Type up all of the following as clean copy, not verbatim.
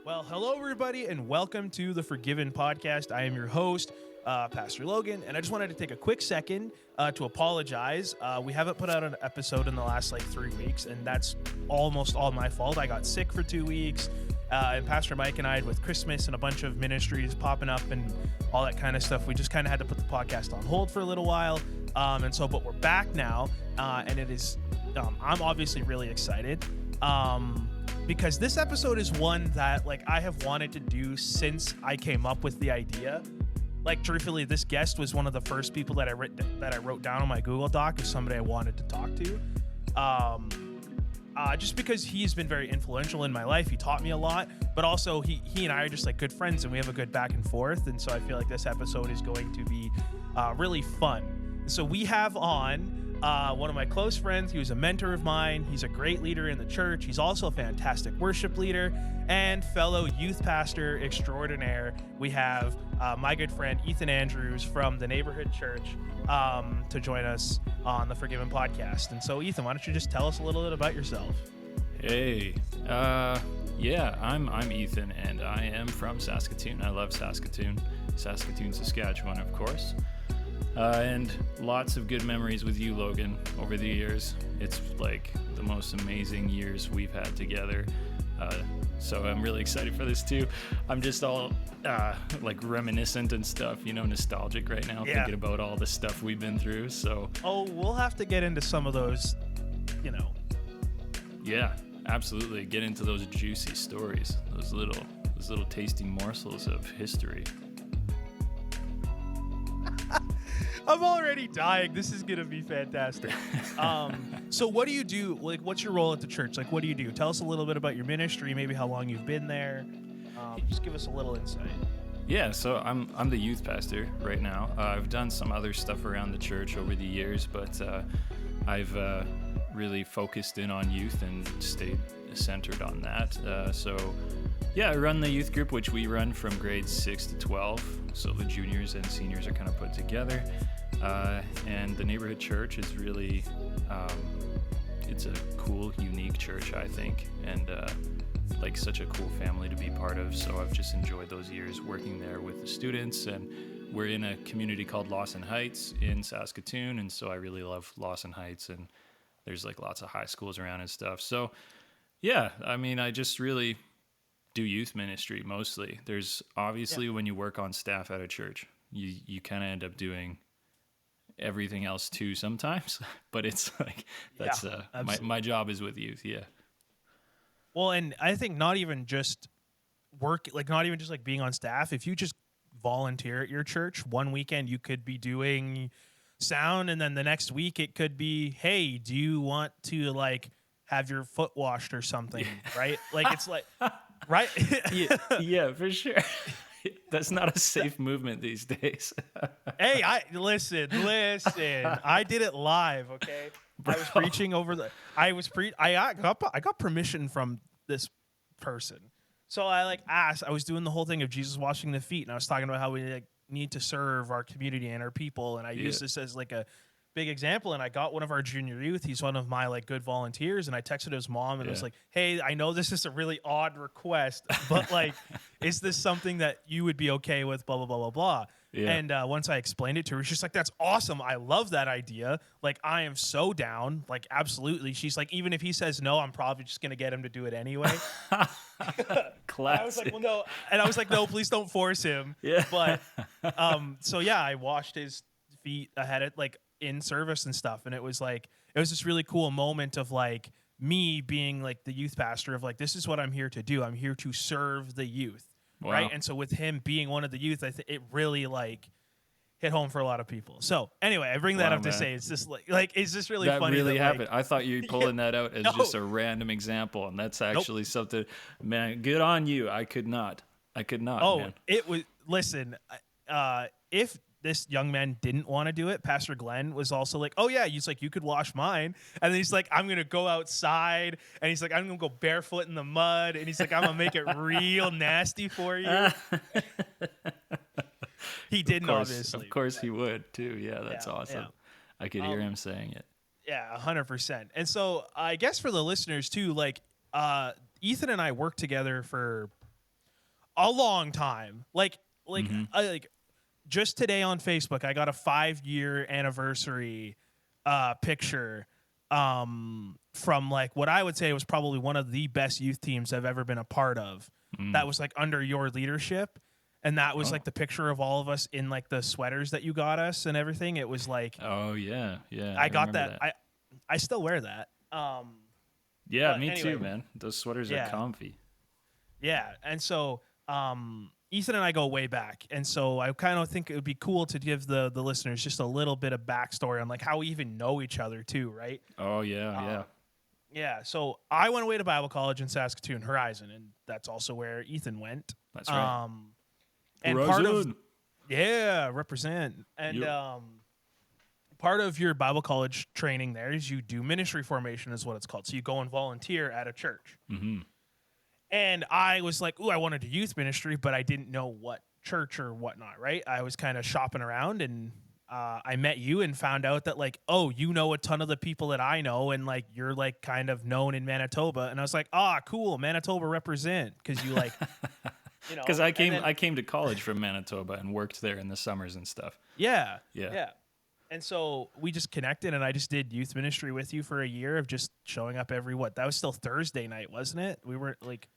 Well, hello, everybody, and welcome to the Forgiven Podcast. I am your host, Pastor Logan, and I just wanted to take a quick second to apologize. We haven't put out an episode in the last 3 weeks, and that's almost all my fault. I got sick for 2 weeks, and Pastor Mike and I, with Christmas and a bunch of ministries popping up and all that kind of stuff, we just kind of had to put the podcast on hold for a little while. But we're back now, and it is, I'm obviously really excited. Because this episode is one that I have wanted to do since I came up with the idea. Truthfully, this guest was one of the first people that I wrote down on my Google Doc as somebody I wanted to talk to. Just because he's been very influential in my life. He taught me a lot, but also he and I are just good friends, and we have a good back and forth. And so I feel like this episode is going to be really fun. So we have on one of my close friends. He was a mentor of mine. He's a great leader in the church. He's also a fantastic worship leader and fellow youth pastor extraordinaire. We have my good friend Ethan Andrews from the neighborhood church to join us on the Forgiven Podcast. And so, Ethan, why don't you just tell us a little bit about yourself? Hey, I'm Ethan, and I am from Saskatoon. I love Saskatoon, Saskatchewan, of course. And lots of good memories with you, Logan, over the years. It's the most amazing years we've had together. So I'm really excited for this too. I'm just all reminiscent and stuff, nostalgic right now, thinking about all the stuff we've been through. So we'll have to get into some of those, Yeah, absolutely. Get into those juicy stories, those little tasty morsels of history. I'm already dying. This is going to be fantastic. So what do you do? What's your role at the church? What do you do? Tell us a little bit about your ministry, maybe how long you've been there. Just give us a little insight. Yeah, so I'm the youth pastor right now. I've done some other stuff around the church over the years, but I've really focused in on youth and stayed centered on that. I run the youth group, which we run from grades 6 to 12. So the juniors and seniors are kind of put together. And the neighborhood church is really, it's a cool, unique church, I think, and such a cool family to be part of. So I've just enjoyed those years working there with the students. And we're in a community called Lawson Heights in Saskatoon. And so I really love Lawson Heights, and there's lots of high schools around and stuff. So yeah, I just really do youth ministry mostly. There's obviously when you work on staff at a church, you kind of end up doing everything else too sometimes, but it's that's my job is with youth. Yeah. Well, and I think not even just work, not even just being on staff. If you just volunteer at your church, one weekend you could be doing sound, and then the next week it could be, hey, do you want to have your foot washed or something? Right? It's right? yeah, for sure. That's not a safe movement these days. Hey, listen. I did it live, okay? Bro. I was preaching over I got permission from this person. So I asked, I was doing the whole thing of Jesus washing the feet, and I was talking about how we need to serve our community and our people, and I used this as a big example, and I got one of our junior youth. He's one of my good volunteers, and I texted his mom and was hey, I know this is a really odd request, but is this something that you would be okay with, blah, blah, blah, blah, blah. Yeah. And once I explained it to her, she's that's awesome. I love that idea. I am so down. Absolutely. She's even if he says no, I'm probably just going to get him to do it anyway. Classic. I was well, no. And I was no, please don't force him. Yeah. But I washed his feet ahead of in service and stuff, and it was this really cool moment of me being the youth pastor of this is what I'm here to do. I'm here to serve the youth. Wow. Right. And so with him being one of the youth, I think it really hit home for a lot of people. So anyway, I bring that up to say it's just it's just really that funny. Really happened. I thought you were pulling that out as just a random example, and that's actually something. Man, good on you. I could not. Oh, man. It was. Listen, if this young man didn't want to do it, Pastor Glenn was also oh yeah, he's you could wash mine, and then he's I'm gonna go outside, and he's I'm gonna go barefoot in the mud, and he's I'm gonna make it real nasty for you. He didn't, obviously. Of course he would too. Yeah, that's awesome. Yeah. I could hear him saying it. Yeah, 100%. And so I guess for the listeners too, Ethan and I worked together for a long time. Like Mm-hmm. like just today on Facebook, I got a 5-year anniversary picture from like what I would say was probably one of the best youth teams I've ever been a part of. That was like under your leadership. And that was Oh. like the picture of all of us in like the sweaters that you got us and everything. It was like Oh yeah, I got remember that. I still wear that. Yeah, But me anyway, too, man. Those sweaters are yeah. comfy. Yeah. And so Ethan and I go way back. And so I kind of think it would be cool to give the listeners just a little bit of backstory on like how we even know each other too, right? Oh yeah. Yeah. So I went away to Bible college in Saskatoon, Horizon, and that's also where Ethan went. That's right. And part of represent. And Yep. part of your Bible college training there is you do ministry formation is what it's called. So you go and volunteer at a church. Mm-hmm. And I was like, ooh, I want to do youth ministry, but I didn't know what church or whatnot, right? I was kind of shopping around and I met you and found out that like, oh, you know a ton of the people that I know and like you're like kind of known in Manitoba. And I was like, cool, Manitoba represent because you like, you know. Because I came to college from Manitoba and worked there in the summers and stuff. Yeah. Yeah. Yeah. And so we just connected and I just did youth ministry with you for a year of just showing up that was still Thursday night, wasn't it? We were like,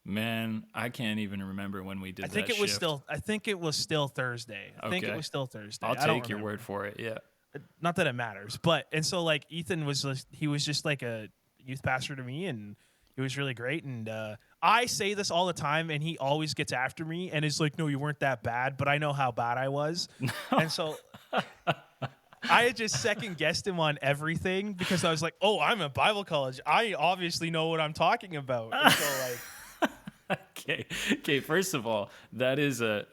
Man, I can't even remember when we did that. I think it was still Thursday. I think it was still Thursday. I'll take your word for it. Yeah. Not that it matters, but and so like Ethan was just like a youth pastor to me, and it was really great. And I say this all the time, and he always gets after me and is like, "No, you weren't that bad," but I know how bad I was, and so. I had just second guessed him on everything because I was like, "Oh, I'm at Bible college. I obviously know what I'm talking about." And so like. Okay. First of all, that's a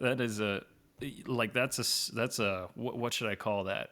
what should I call that?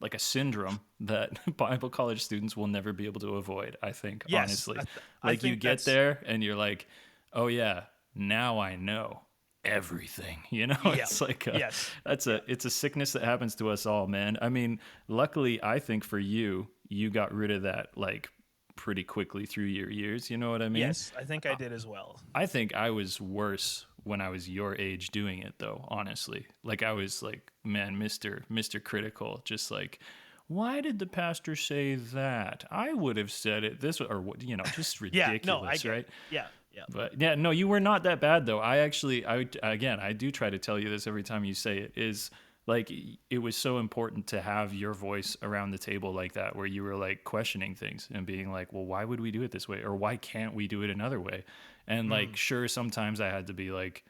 Like a syndrome that Bible college students will never be able to avoid. I think, Yes, honestly, I think you get there and you're like, oh yeah, now I know everything. You know, it's like it's a sickness that happens to us all, man. I mean, luckily, I think for you got rid of that like pretty quickly through your years, you know what I mean? Yes, I think I did as well. I think I was worse when I was your age doing it though, honestly. Like I was like, man, Mr. Critical, just like, why did the pastor say that? I would have said it this way, or you know, just ridiculous, right? Yeah. But yeah, no, you were not that bad though. I do try to tell you this every time you say it, is like it was so important to have your voice around the table like that, where you were like questioning things and being like, well, why would we do it this way? Or why can't we do it another way? And like, sure, sometimes I had to be like,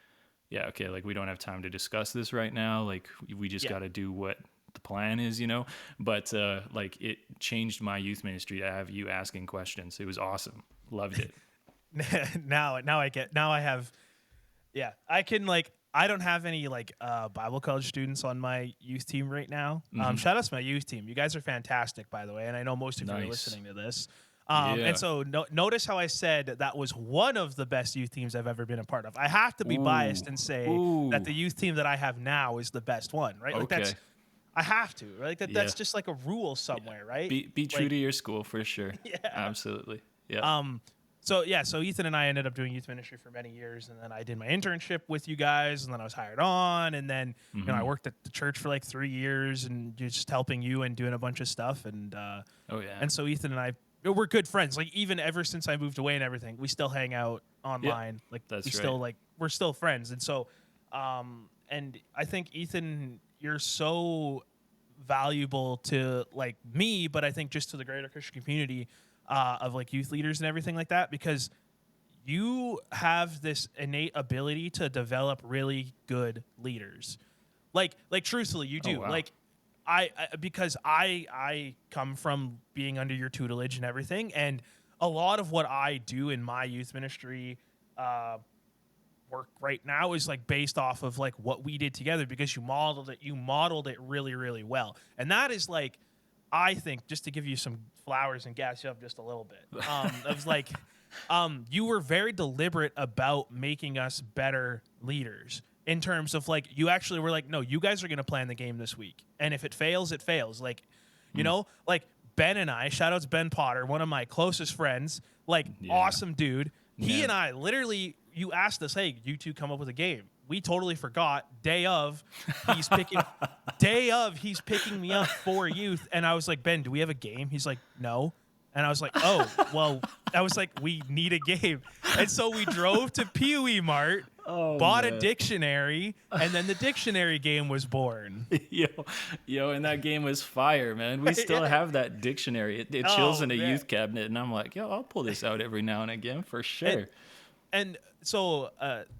yeah, okay, like we don't have time to discuss this right now. Like we just got to do what the plan is, you know? But like it changed my youth ministry to have you asking questions. It was awesome. Loved it. I don't have any like Bible college students on my youth team right now. Shout out to my youth team. You guys are fantastic, by the way, and I know most of you are listening to this. And so notice how I said that was one of the best youth teams I've ever been a part of. I have to be biased and say that the youth team that I have now is the best one, right? Like I have to, right? That's just like a rule somewhere, right? Be true to your school for sure. Yeah, absolutely. Yeah. So Ethan and I ended up doing youth ministry for many years, and then I did my internship with you guys, and then I was hired on, and then you know I worked at the church for like 3 years and just helping you and doing a bunch of stuff, and and so Ethan and I we're good friends. Like even ever since I moved away and everything, we still hang out online. Like we're still friends, and so and I think Ethan, you're so valuable to like me, but I think just to the greater Christian community. Of like youth leaders and everything like that, because you have this innate ability to develop really good leaders. Like truthfully, you do. Oh, wow. Like because I come from being under your tutelage and everything, and a lot of what I do in my youth ministry work right now is like based off of like what we did together, because you modeled it really, really well. And that is like, I think, just to give you some flowers and gas you up just a little bit, it was like you were very deliberate about making us better leaders in terms of like, you actually were like, no, you guys are going to plan the game this week. And if it fails, it fails. Like, you know, like Ben and I, shout out to Ben Potter, one of my closest friends, like awesome dude. He and I literally, you asked us, hey, you two come up with a game. We totally forgot. Day of, he's picking me up for youth. And I was like, Ben, do we have a game? He's like, no. And I was like, oh, well, I was like, we need a game. And so we drove to Pee Wee Mart, bought a dictionary, and then the dictionary game was born. Yo, and that game was fire, man. We still have that dictionary. It chills in a youth cabinet, and I'm like, yo, I'll pull this out every now and again for sure. And so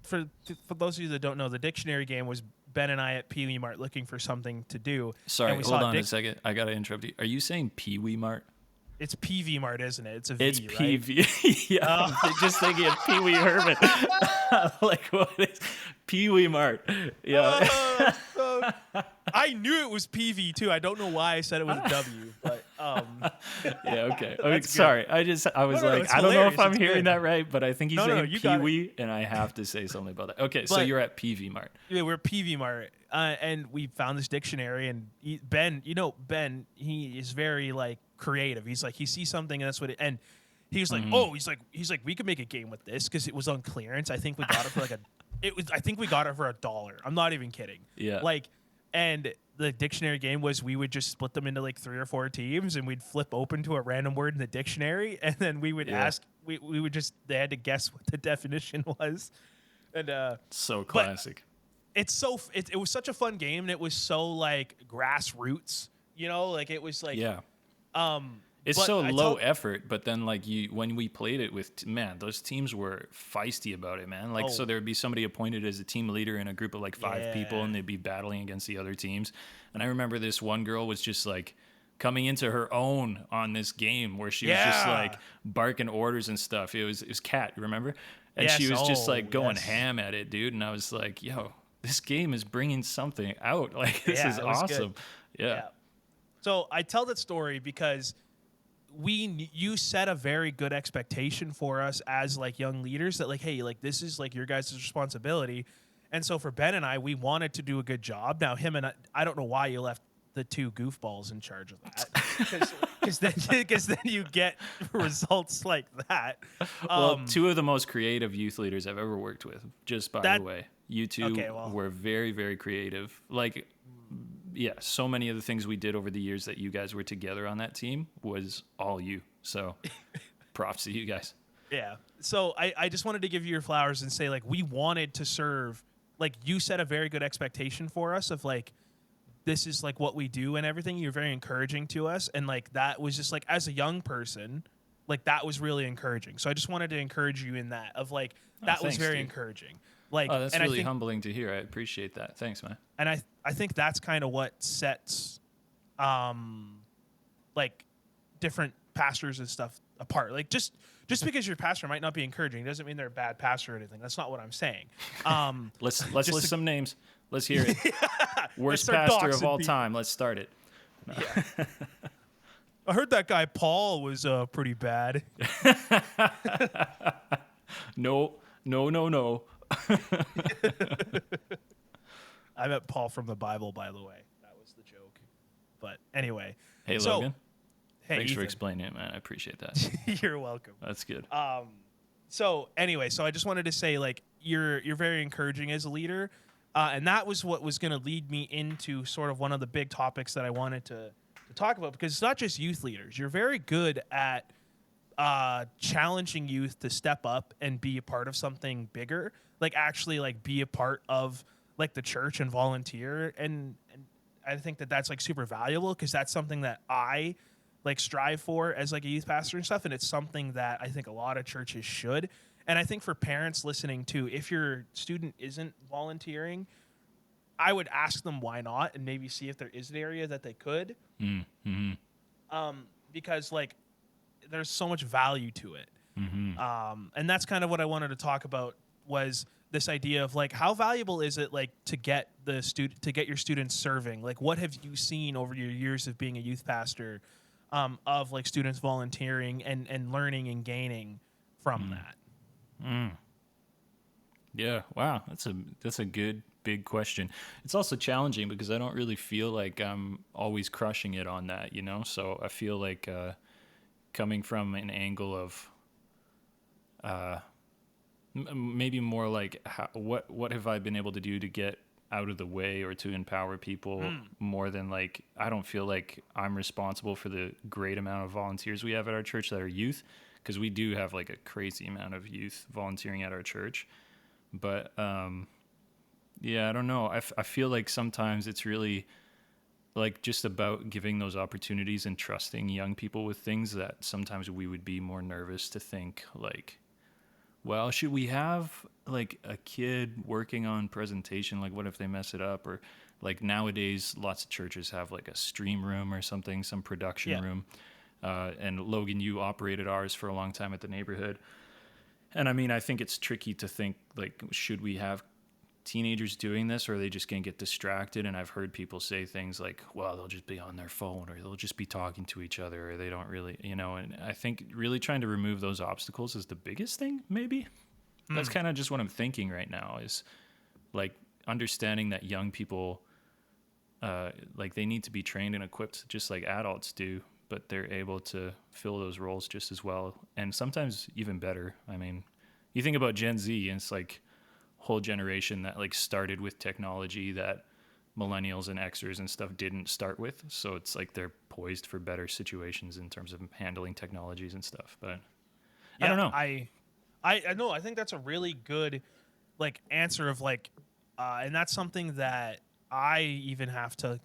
for those of you that don't know, the dictionary game was Ben and I at Pee Wee Mart looking for something to do. Sorry, hold on a second. I got to interrupt you. Are you saying Pee Wee Mart? It's PV Mart, isn't it? It's a V, it's right? PV. Yeah, I'm just thinking of Pee Wee Herman. Like, what is Pee Wee Mart? Yeah. I knew it was PV too. I don't know why I said it was a W, but yeah, okay. Sorry, I was like, I don't know if I'm hearing that right, but I think he's saying Pee Wee, and I have to say something about that. Okay, so you're at PV Mart. Yeah, we're at PV Mart, and we found this dictionary, and Ben, he is very like creative. He's like, he sees something, and that's what it. And he was like, he's like, we could make a game with this because it was on clearance. I think we got it for I think we got it for $1. I'm not even kidding. Yeah. Like, and the dictionary game was we would just split them into like 3 or 4 teams, and we'd flip open to a random word in the dictionary, and then we would ask. We would just they had to guess what the definition was, and so classic. It was such a fun game, and it was so like grassroots. Like it was like it's so low effort, but then like when we played it with those teams were feisty about it, man. Like so there would be somebody appointed as a team leader in a group of like 5 people, and they'd be battling against the other teams. And I remember this one girl was just like coming into her own on this game where she was just like barking orders and stuff. It was Kat, remember? And she was just like going ham at it, dude. And I was like, yo, this game is bringing something out. Like this is awesome. Yeah. So I tell that story because you set a very good expectation for us as like young leaders that like, hey, like this is like your guys' responsibility. And so for Ben and I, we wanted to do a good job. Now him and I don't know why you left the 2 goofballs in charge of that, because then you get results like that. Well, 2 of the most creative youth leaders I've ever worked with, just by the way. You two were very, very creative. Like, yeah, so many of the things we did over the years that you guys were together on that team was all you. So props to you guys. Yeah. So I just wanted to give you your flowers and say, like, we wanted to serve, like, you set a very good expectation for us of, like, this is, like, what we do and everything. You're very encouraging to us. And, like, that was just, like, as a young person, like, that was really encouraging. So I just wanted to encourage you in that of, like, that was very encouraging. Like, that's really humbling to hear. I appreciate that. Thanks, man. And I think that's kind of what sets, like, different pastors and stuff apart. Like, just because your pastor might not be encouraging doesn't mean they're a bad pastor or anything. That's not what I'm saying. Let's list some names. Let's hear it. Worst pastor of all time. Let's start it. No. Yeah. I heard that guy Paul was pretty bad. No. I meant Paul from the Bible, by the way. That was the joke. But anyway. Hey, Logan. Hey, thanks Ethan. for explaining it, man. I appreciate that. You're welcome. That's good. So anyway, I just wanted to say, like, you're very encouraging as a leader. And that was what was going to lead me into sort of one of the big topics that I wanted to talk about, because it's not just youth leaders. You're very good at challenging youth to step up and be a part of something bigger, like actually like be a part of like the church and volunteer. And I think that that's like super valuable, because that's something that I like strive for as like a youth pastor and stuff. And it's something that I think a lot of churches should. And I think for parents listening too, if your student isn't volunteering, I would ask them why not, and maybe see if there is an area that they could. Mm-hmm. Because like there's so much value to it. Mm-hmm. And that's kind of what I wanted to talk about, was this idea of like, how valuable is it like to get your students serving? Like, what have you seen over your years of being a youth pastor, of like students volunteering and learning and gaining from that? Yeah. Wow. That's a good big question. It's also challenging because I don't really feel like I'm always crushing it on that, you know? So I feel like coming from an angle of maybe more like what have I been able to do to get out of the way or to empower people more than like I don't feel like I'm responsible for the great amount of volunteers we have at our church that are youth, because we do have like a crazy amount of youth volunteering at our church. But yeah, I don't know. I feel like sometimes it's really like just about giving those opportunities and trusting young people with things that sometimes we would be more nervous to think like, well, should we have like a kid working on presentation? Like, what if they mess it up? Or like nowadays, lots of churches have like a stream room or something, some production room. And Logan, you operated ours for a long time at the neighborhood. And I mean, I think it's tricky to think like, should we have teenagers doing this, or are they just going to get distracted? And I've heard people say things like, well, they'll just be on their phone, or they'll just be talking to each other, or they don't really, and I think really trying to remove those obstacles is the biggest thing, maybe. That's kind of just what I'm thinking right now, is like understanding that young people, like they need to be trained and equipped just like adults do, but they're able to fill those roles just as well, and sometimes even better. I mean, you think about Gen Z, and it's like whole generation that like started with technology that millennials and Xers and stuff didn't start with. So it's like they're poised for better situations in terms of handling technologies and stuff. But Yeah, I don't know. I know. I think that's a really good like answer of like, and that's something that I even have to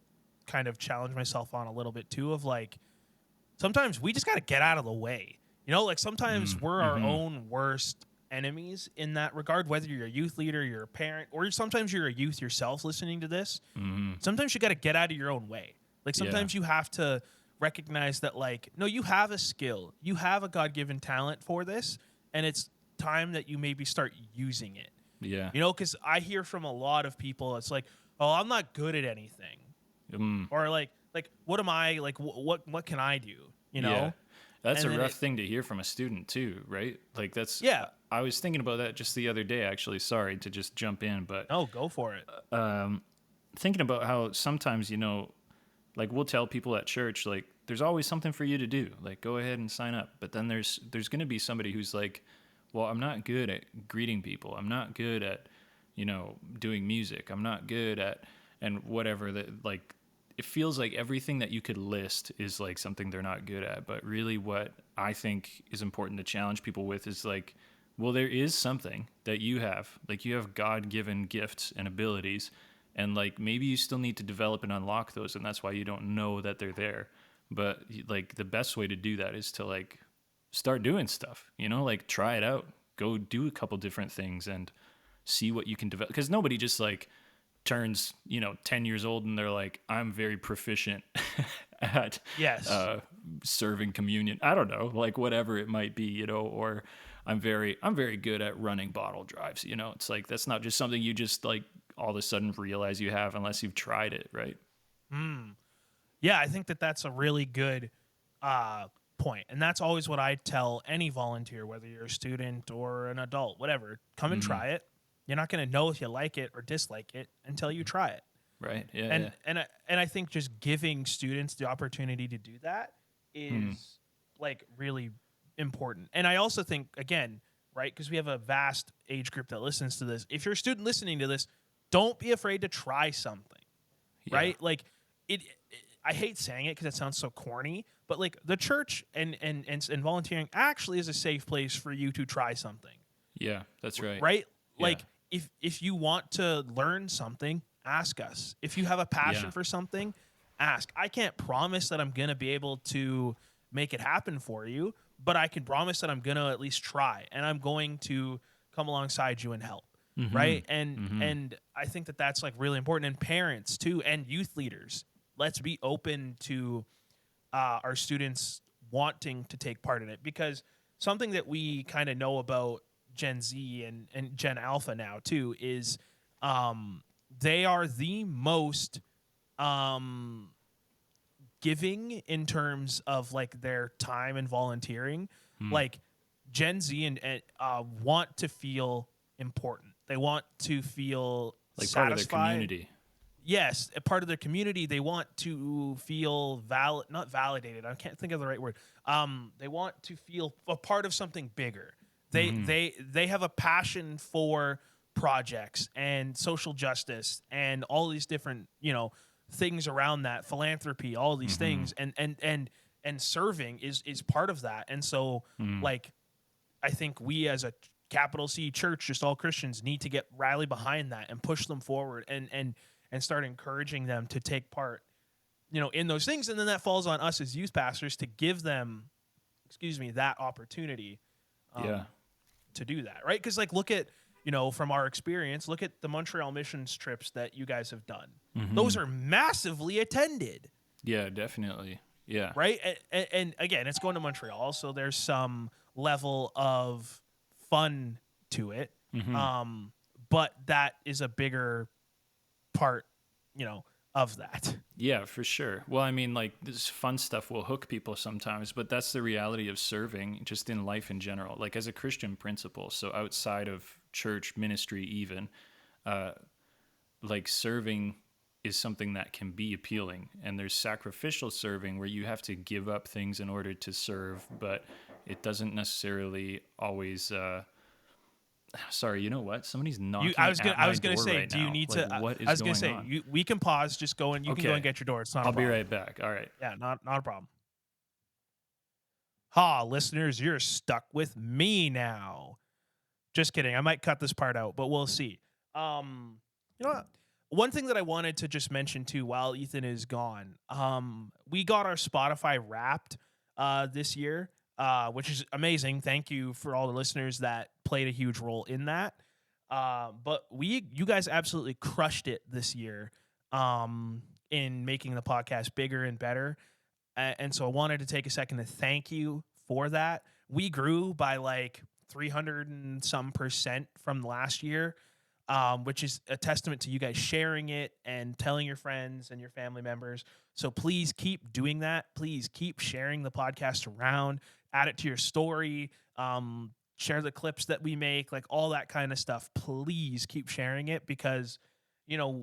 kind of challenge myself on a little bit too. Of like, sometimes we just got to get out of the way. Like sometimes we're our own worst enemies in that regard, whether you're a youth leader, you're a parent, or sometimes you're a youth yourself listening to this. Sometimes you got to get out of your own way. Like sometimes you have to recognize that like, no, you have a skill, you have a God-given talent for this, and it's time that you maybe start using it. Yeah. Because I hear from a lot of people, it's like, oh, I'm not good at anything. Or like what am I, like what can I do? Yeah. That's And a then rough thing to hear from a student too, right? Like that's, Yeah. I was thinking about that just the other day, actually. Sorry to just jump in, but Oh, go for it. thinking about how sometimes, like we'll tell people at church, like there's always something for you to do, like go ahead and sign up. But then there's going to be somebody who's like, well, I'm not good at greeting people. I'm not good at, doing music. I'm not good at, and whatever that, like, it feels like everything that you could list is like something they're not good at. But really what I think is important to challenge people with is like, well, there is something that you have, like you have God-given gifts and abilities, and like maybe you still need to develop and unlock those, and that's why you don't know that they're there. But like the best way to do that is to like start doing stuff, like try it out, go do a couple different things and see what you can develop. Because nobody just like turns 10 years old and they're like, I'm very proficient at serving communion. I don't know, like whatever it might be, or I'm very good at running bottle drives. It's like that's not just something you just like all of a sudden realize you have unless you've tried it, right? Yeah, I think that that's a really good point. And that's always what I tell any volunteer, whether you're a student or an adult, whatever. Come and try it. You're not going to know if you like it or dislike it until you try it. Right. Yeah. And I think just giving students the opportunity to do that is like really important. And I also think, again, right, because we have a vast age group that listens to this. If you're a student listening to this, don't be afraid to try something, right? Like I hate saying it because it sounds so corny, but like the church and volunteering actually is a safe place for you to try something. Yeah, that's right. Right? Yeah. Like if you want to learn something, ask us. If you have a passion for something, ask. I can't promise that I'm going to be able to make it happen for you, but I can promise that I'm going to at least try, and I'm going to come alongside you and help. Right? And I think that that's like really important. And parents too, and youth leaders, let's be open to our students wanting to take part in it, because something that we kind of know about Gen Z and Gen Alpha now too is they are the most giving in terms of like their time and volunteering. Like Gen Z and want to feel important. They want to feel like satisfied. Part of their community. Yes, a part of their community. They want to feel not validated. I can't think of the right word. They want to feel a part of something bigger They have a passion for projects and social justice and all these different, things around that, philanthropy, all these things, and serving is part of that. And so like I think we as a capital C church, just all Christians, need to get rally behind that and push them forward and start encouraging them to take part, in those things. And then that falls on us as youth pastors to give them, that opportunity to do that, right? Because like look at, from our experience, look at the Montreal missions trips that you guys have done. Those are massively attended. Yeah, definitely. Yeah. Right. And again, it's going to Montreal, so there's some level of fun to it. But that is a bigger part, of that. Yeah, for sure. Well, I mean, like, this fun stuff will hook people sometimes, but that's the reality of serving just in life in general, like as a Christian principle. So outside of church ministry, even, like serving is something that can be appealing. And there's sacrificial serving where you have to give up things in order to serve, but it doesn't necessarily always, sorry, you know what? Somebody's knocking I was gonna door say, right do you now. need Like, to? what is I was going gonna say, on? we can pause. Just go and you can go and get your door. It's not. I'll a problem. be right back. All right. Yeah, not a problem. Ha, listeners, you're stuck with me now. Just kidding. I might cut this part out, but we'll see. You know what? One thing that I wanted to just mention too, while Ethan is gone, we got our Spotify Wrapped this year, which is amazing. Thank you for all the listeners that played a huge role in that. But you guys absolutely crushed it this year in making the podcast bigger and better. And so I wanted to take a second to thank you for that. We grew by like 300 and some % from last year, which is a testament to you guys sharing it and telling your friends and your family members. So please keep doing that. Please keep sharing the podcast around, add it to your story, share the clips that we make, like all that kind of stuff. Please keep sharing it because,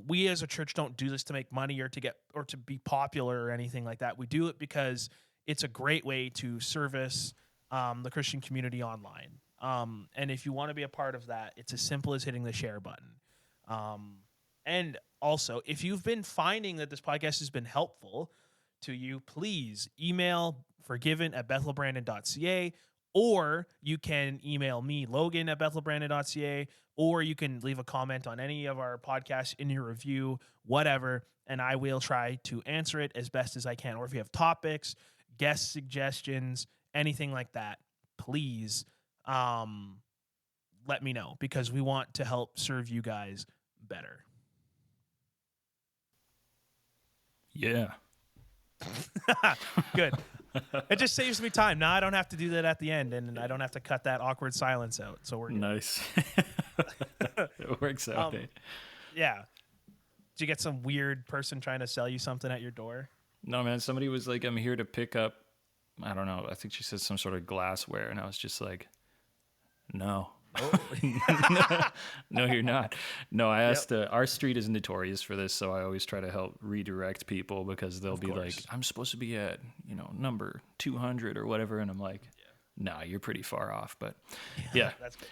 we as a church don't do this to make money or to be popular or anything like that. We do it because it's a great way to service the Christian community online. And if you want to be a part of that, it's as simple as hitting the share button. And also, if you've been finding that this podcast has been helpful to you, please email forgiven@bethelbrandon.ca, or you can email me, Logan, at bethelbrandon.ca, or you can leave a comment on any of our podcasts in your review, whatever, and I will try to answer it as best as I can. Or if you have topics, guest suggestions, anything like that, please let me know because we want to help serve you guys better. Yeah. Good. It just saves me time. Now I don't have to do that at the end, and I don't have to cut that awkward silence out. So we're good. Nice. It works out. Yeah. Did you get some weird person trying to sell you something at your door? No, man. Somebody was like, I'm here to pick up, I don't know, I think she said some sort of glassware. And I was just like, no. Oh. No, you're not. No, I asked, our street is notorious for this, so I always try to help redirect people because they'll be like, I'm supposed to be at, number 200 or whatever. And I'm like, nah, you're pretty far off. But yeah. That's good.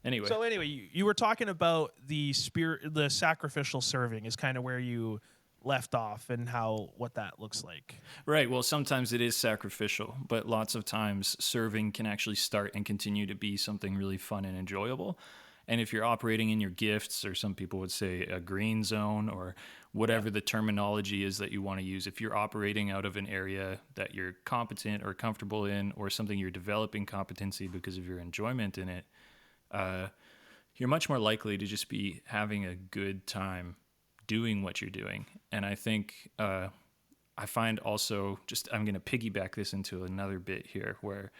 Anyway. So you were talking about the sacrificial serving is kind of where you left off and what that looks like. Right. Well, sometimes it is sacrificial, but lots of times serving can actually start and continue to be something really fun and enjoyable. And if you're operating in your gifts, or some people would say a green zone, or whatever the terminology is that you want to use, if you're operating out of an area that you're competent or comfortable in, or something you're developing competency because of your enjoyment in it, you're much more likely to just be having a good time doing what you're doing. And I think I find also, I'm going to piggyback this into another bit here, where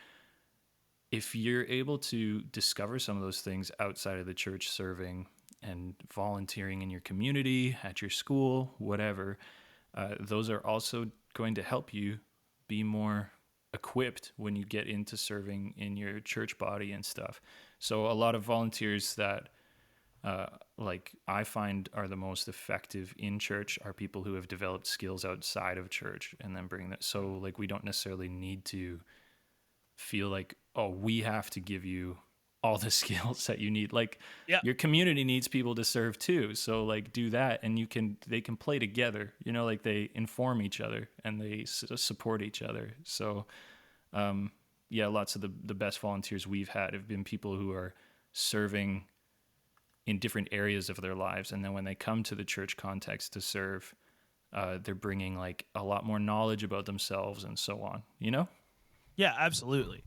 if you're able to discover some of those things outside of the church, serving and volunteering in your community, at your school, whatever, those are also going to help you be more equipped when you get into serving in your church body and stuff. So a lot of volunteers that I find are the most effective in church are people who have developed skills outside of church and then bring that. So we don't necessarily need to feel like, oh, we have to give you all the skills that you need. Like Yeah. your community needs people to serve too. So like do that, and they can play together, like they inform each other and they support each other. So, yeah, lots of the best volunteers we've had have been people who are serving in different areas of their lives. And then when they come to the church context to serve, they're bringing like a lot more knowledge about themselves and so on, Yeah, absolutely.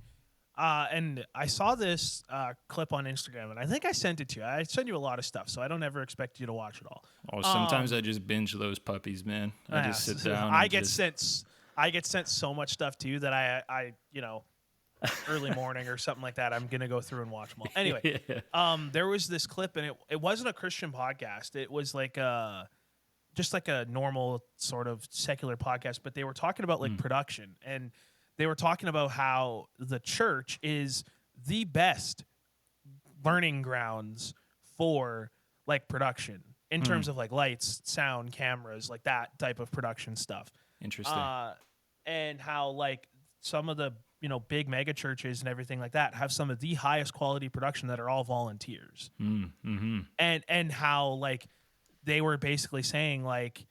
And I saw this clip on Instagram, and I think I sent it to you. I send you a lot of stuff, so I don't ever expect you to watch it all. Oh, sometimes I just binge those puppies, man. I just sit down. I get sent so much stuff to you that I early morning or something like that, I'm gonna go through and watch them all. Anyway, there was this clip, and it wasn't a Christian podcast. It was like just like a normal sort of secular podcast, but they were talking about like production, and they were talking about how the church is the best learning grounds for like production in terms of like lights, sound, cameras, like that type of production stuff. Interesting. And how like some of the big mega churches and everything like that have some of the highest quality production that are all volunteers. Mm-hmm. And how like they were basically saying like,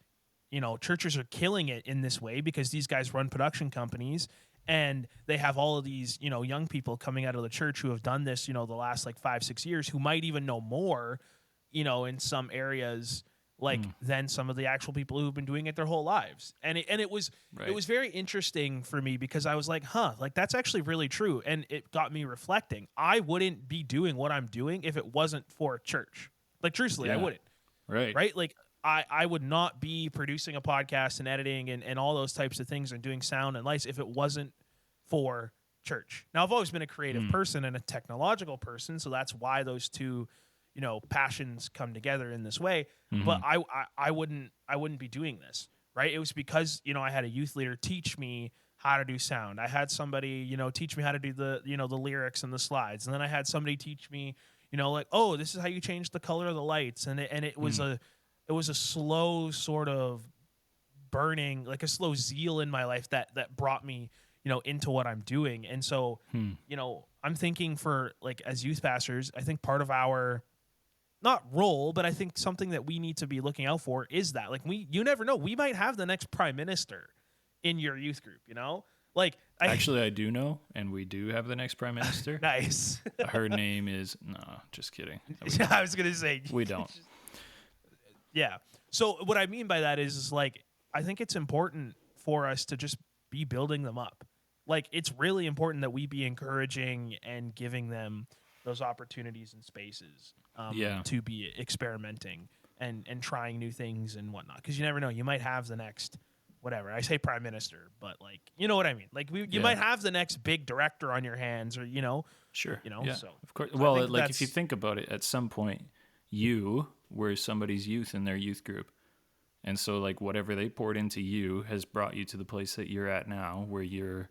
churches are killing it in this way because these guys run production companies. And they have all of these, young people coming out of the church who have done this, the last like 5-6 years, who might even know more, in some areas than some of the actual people who've been doing it their whole lives. And it was very interesting for me because I was like, like that's actually really true. And it got me reflecting. I wouldn't be doing what I'm doing if it wasn't for church. Like truthfully, I wouldn't. Right. Like I would not be producing a podcast and editing and all those types of things and doing sound and lights if it wasn't for church. Now, I've always been a creative person and a technological person, so that's why those two, passions come together in this way. But I wouldn't be doing this, right? It was because, I had a youth leader teach me how to do sound. I had somebody, teach me how to do the lyrics and the slides. And then I had somebody teach me, like, oh, this is how you change the color of the lights. And it was a slow sort of burning, like a slow zeal in my life that brought me, into what I'm doing. And so, I'm thinking for like as youth pastors, I think part of our not role, but I think something that we need to be looking out for is that like you never know, we might have the next prime minister in your youth group, like actually I do know, and we do have the next prime minister. Nice. Her name is just kidding. I was gonna say we don't. Yeah. So what I mean by that is like I think it's important for us to just be building them up. Like it's really important that we be encouraging and giving them those opportunities and spaces to be experimenting and trying new things and whatnot. Because you never know, you might have the next whatever. I say prime minister, but like you know what I mean. Like you might have the next big director on your hands, or sure, yeah. So of course. Well, like if you think about it, at some point you were somebody's youth in their youth group. And so like whatever they poured into you has brought you to the place that you're at now where you're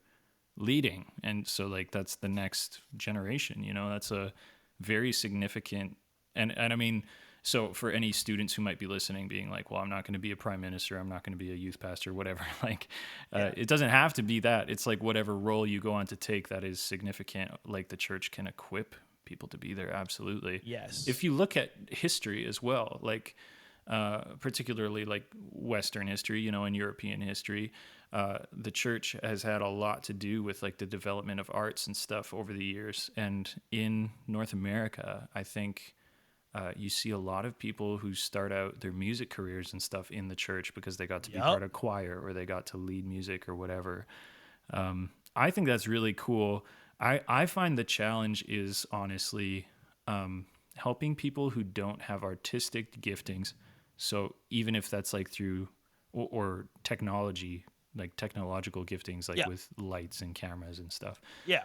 leading. And so like that's the next generation, that's a very significant and I mean, so for any students who might be listening being like, well, I'm not going to be a prime minister, I'm not going to be a youth pastor, whatever, like it doesn't have to be that. It's like whatever role you go on to take that is significant, like the church can equip people to be there. Absolutely. Yes. If you look at history as well, like particularly like Western history, and European history, the church has had a lot to do with like the development of arts and stuff over the years. And in North America, I think you see a lot of people who start out their music careers and stuff in the church because they got to be part of choir or they got to lead music or whatever. I think that's really cool. I find the challenge is honestly helping people who don't have artistic giftings. So even if that's like through or technology, like technological giftings, like with lights and cameras and stuff. Yeah.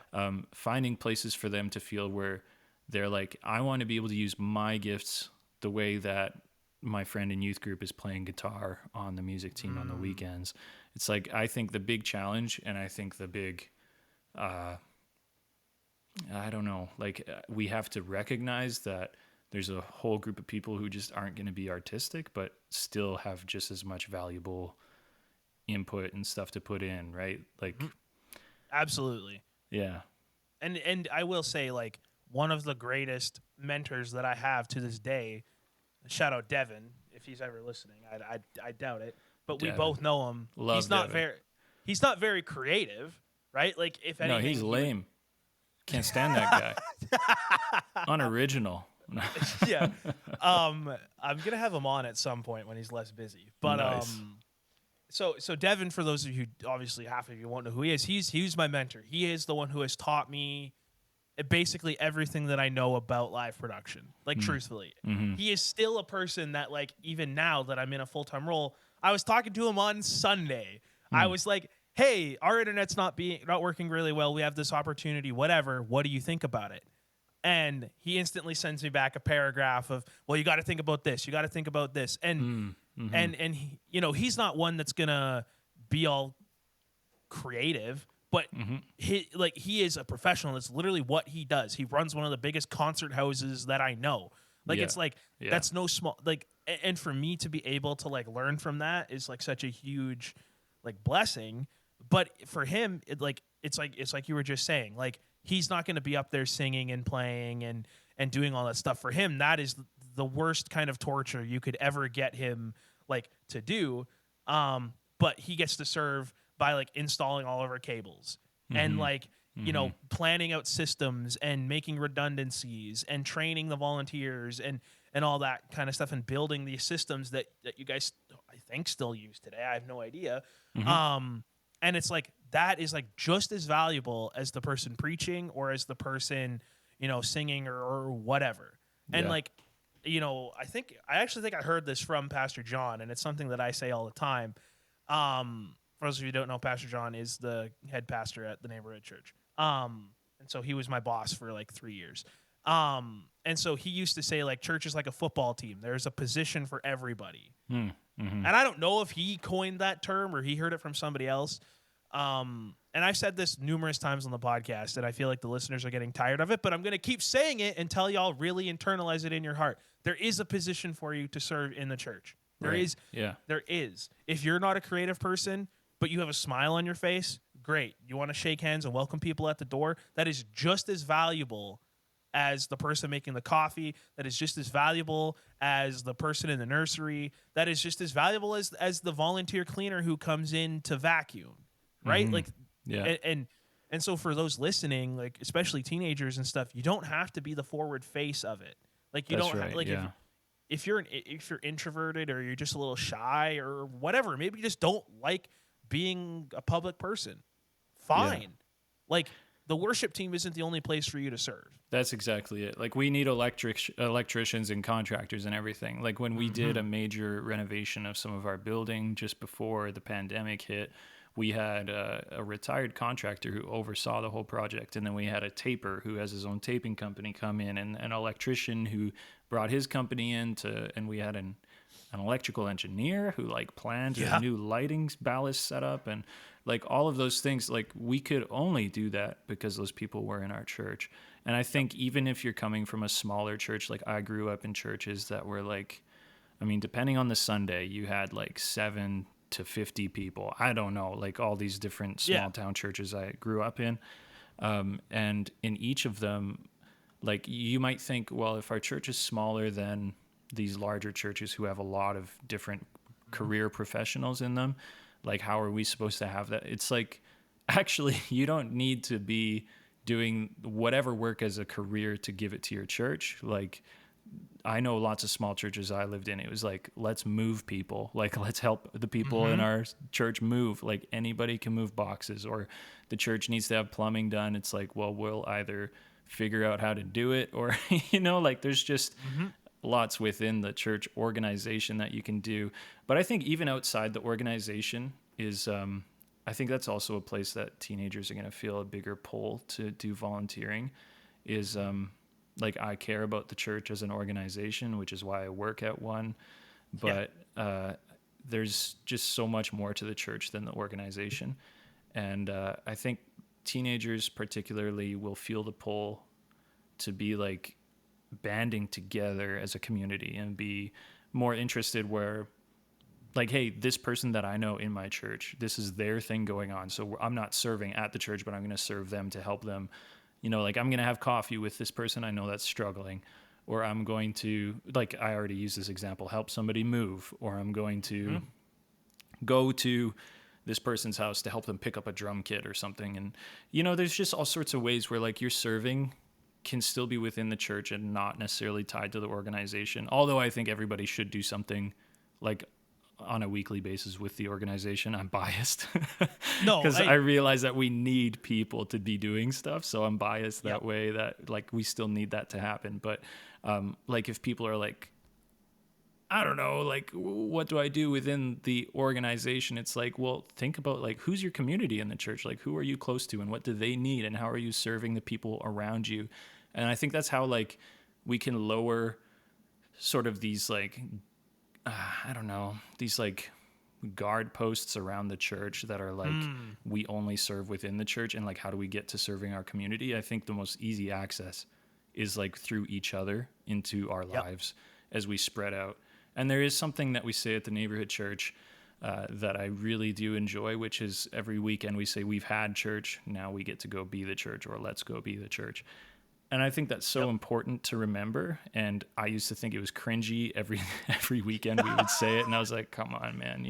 Finding places for them to feel where they're like, I want to be able to use my gifts the way that my friend in youth group is playing guitar on the music team on the weekends. It's like, I think the big challenge, and I think the big, I don't know, like we have to recognize that there's a whole group of people who just aren't going to be artistic, but still have just as much valuable input and stuff to put in, right? Like, absolutely. Yeah. And I will say, like, one of the greatest mentors that I have to this day. Shout out Devin if he's ever listening. I doubt it, but we Devin. both know him. Love Devin. He's not very creative, right? Like if No, anything, he's lame. Can't stand that guy. Unoriginal. Yeah. I'm gonna have him on at some point when he's less busy. But Nice. So Devin, for those of you, obviously half of you won't know who he is. He's my mentor. He is the one who has taught me basically everything that I know about live production. Like truthfully, he is still a person that, like, even now that I'm in a full-time role, I was talking to him on Sunday. I was like, hey, our internet's not working really well. We have this opportunity, whatever. What do you think about it? And he instantly sends me back a paragraph of, well, you got to think about this. You got to think about this. And and he, he's not one that's gonna be all creative, but he is a professional. That's literally what he does. He runs one of the biggest concert houses that I know. Like, it's like, that's no small, like, and for me to be able to, like, learn from that is, like, such a huge, like, blessing. But for him, it's like you were just saying, like, he's not going to be up there singing and playing and doing all that stuff. For him, that is the worst kind of torture you could ever get him, like, to do. But he gets to serve by, like, installing all of our cables and, like, planning out systems and making redundancies and training the volunteers and all that kind of stuff, and building the systems that you guys, I think, still use today. I have no idea. And it's like, that is, like, just as valuable as the person preaching or as the person, singing or whatever. And like, I actually think I heard this from Pastor John, and it's something that I say all the time. For those of you who don't know, Pastor John is the head pastor at the neighborhood church. And so he was my boss for like 3 years. And so he used to say, like, church is like a football team. There's a position for everybody. And I don't know if he coined that term or he heard it from somebody else. And I've said this numerous times on the podcast, and I feel like the listeners are getting tired of it, but I'm going to keep saying it until y'all really internalize it in your heart. There is a position for you to serve in the church. There is. There is. If you're not a creative person, but you have a smile on your face, great. You want to shake hands and welcome people at the door, that is just as valuable as the person making the coffee. That is just as valuable as the person in the nursery. That is just as valuable as the volunteer cleaner who comes in to vacuum, right? Like, and so for those listening, like, especially teenagers and stuff, you don't have to be the forward face of it. Like, you don't have, like, if you're introverted or you're just a little shy or whatever, maybe you just don't like being a public person, fine. Like, the worship team isn't the only place for you to serve. That's exactly it. Like, we need electricians and contractors and everything. Like, when we did a major renovation of some of our building just before the pandemic hit, we had a retired contractor who oversaw the whole project. And then we had a taper who has his own taping company come in, and an electrician who brought his company in and we had an electrical engineer who, like, planned a new lighting ballast setup, and, like, all of those things. Like, we could only do that because those people were in our church. And I think even if you're coming from a smaller church, like, I grew up in churches that were, like, I mean, depending on the Sunday, you had like 7 to 50 people. I don't know, like, all these different small town churches I grew up in. And in each of them, like, you might think, well, if our church is smaller than these larger churches who have a lot of different career professionals in them, like, how are we supposed to have that? It's like, actually, you don't need to be doing whatever work as a career to give it to your church. Like, I know lots of small churches I lived in. It was like, let's move people. Like, let's help the people in our church move. Like, anybody can move boxes, or the church needs to have plumbing done. It's like, well, we'll either figure out how to do it, or, like, there's just lots within the church organization that you can do. But I think even outside the organization is, I think that's also a place that teenagers are going to feel a bigger pull to do volunteering is, like, I care about the church as an organization, which is why I work at one. But there's just so much more to the church than the organization. And I think teenagers particularly will feel the pull to be, like, banding together as a community and be more interested where, like, hey, this person that I know in my church, this is their thing going on. So I'm not serving at the church, but I'm going to serve them to help them, like I'm going to have coffee with this person I know that's struggling, or I'm going to, like I already used this example, help somebody move, or I'm going to go to this person's house to help them pick up a drum kit or something. And, there's just all sorts of ways where like your serving can still be within the church and not necessarily tied to the organization. Although I think everybody should do something like on a weekly basis with the organization. I'm biased No, because I realize that we need people to be doing stuff. So I'm biased that way, that like we still need that to happen. But like if people are like, I don't know, like what do I do within the organization? It's like, well, think about like who's your community in the church? Like who are you close to and what do they need and how are you serving the people around you? And I think that's how like we can lower sort of these like I don't know, these like guard posts around the church that are like we only serve within the church, and like how do we get to serving our community? I think the most easy access is like through each other into our lives as we spread out. And there is something that we say at the neighborhood church that I really do enjoy, which is every weekend we say we've had church, now we get to go be the church, or let's go be the church. And I think that's so important to remember. And I used to think it was cringy every weekend we would say it. And I was like, come on, man,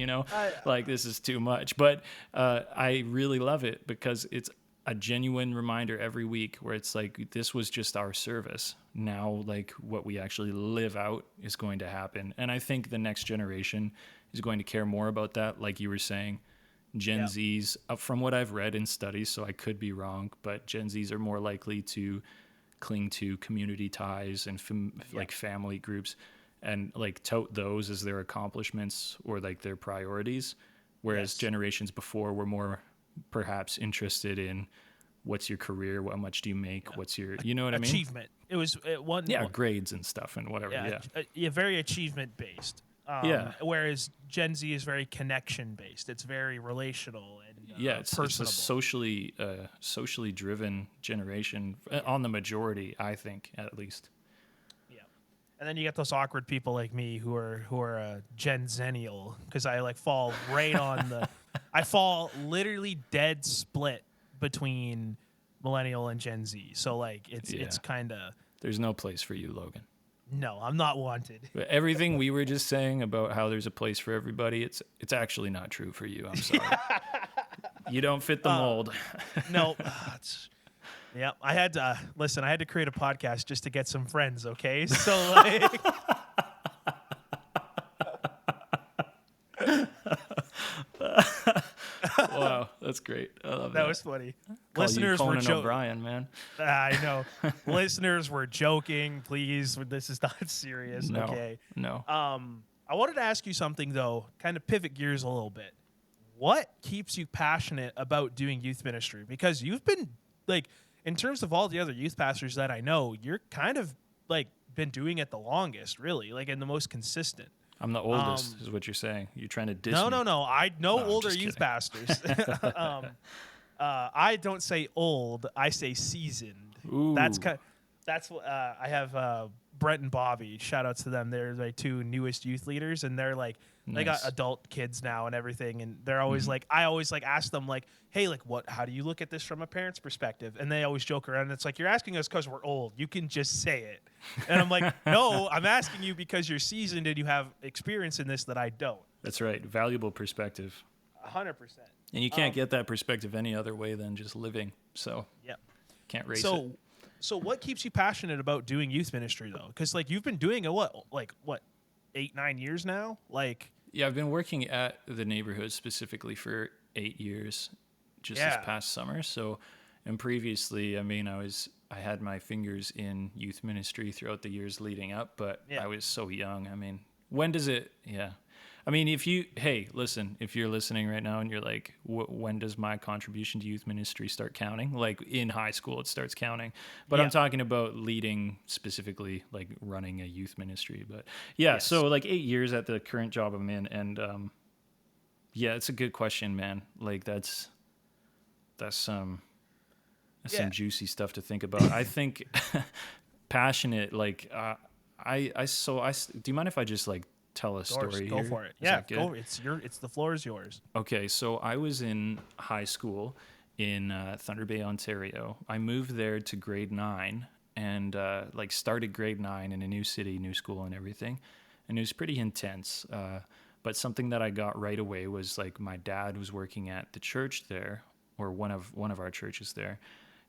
like this is too much. But I really love it because it's a genuine reminder every week where it's like, this was just our service. Now, like what we actually live out is going to happen. And I think the next generation is going to care more about that. Like you were saying, Gen Zs, from what I've read in studies, so I could be wrong, but Gen Zs are more likely to cling to community ties and like family groups and like tote those as their accomplishments or like their priorities. Whereas generations before were more perhaps interested in what's your career, how much do you make, what's your, you know what I mean? Achievement. It was grades and stuff and whatever. Very achievement based. Whereas Gen Z is very connection based. It's very relational and it's a socially driven generation on the majority, I think, at least. Yeah, and then you get those awkward people like me who are a Gen Zennial because I like fall right on the. I fall literally dead split between millennial and Gen Z. So like it's kind of. There's no place for you, Logan. No, I'm not wanted. But everything we were just saying about how there's a place for everybody, it's actually not true for you. I'm sorry. You don't fit the mold. No. I had to listen. I had to create a podcast just to get some friends. Okay, so like. Wow, that's great. I love that. That was funny. Listeners were Conan joking. O'Brien, man. I know. Listeners were joking. Please, this is not serious. No, okay. No. I wanted to ask you something though. Kind of pivot gears a little bit. What keeps you passionate about doing youth ministry? Because you've been like, in terms of all the other youth pastors that I know, you're kind of like been doing it the longest, really, like, and the most consistent. I'm the oldest, is what you're saying. You're trying to diss me. No. I know older youth pastors. I don't say old. I say seasoned. Ooh. That's what I have. Brent and Bobby. Shout outs to them. They're my two newest youth leaders, and they're like they got adult kids now and everything. And they're always like, I always like ask them like, hey, like what? How do you look at this from a parent's perspective? And they always joke around. And it's like, you're asking us because we're old. You can just say it. And I'm like, no, I'm asking you because you're seasoned and you have experience in this that I don't. That's right. Valuable perspective. 100%. And you can't get that perspective any other way than just living. So can't race it. So what keeps you passionate about doing youth ministry though? Because like you've been doing it what 8-9 years now? Like I've been working at the neighborhood specifically for 8 years, just this past summer. So, and previously, I mean, I had my fingers in youth ministry throughout the years leading up, but I was so young. I mean, when does it? Yeah. I mean, if you're listening right now and you're like, when does my contribution to youth ministry start counting? Like in high school, it starts counting. But I'm talking about leading specifically, like running a youth ministry. But so like 8 years at the current job I'm in. And it's a good question, man. Like that's some juicy stuff to think about. I think passionate, like do you mind if I just like tell a story Go here? for it. Yeah, go. It's the floor is yours. Okay, so I was in high school in Thunder Bay, Ontario. I moved there to grade 9 and like started grade 9 in a new city, new school and everything. And it was pretty intense. But something that I got right away was like my dad was working at the church there, or one of our churches there.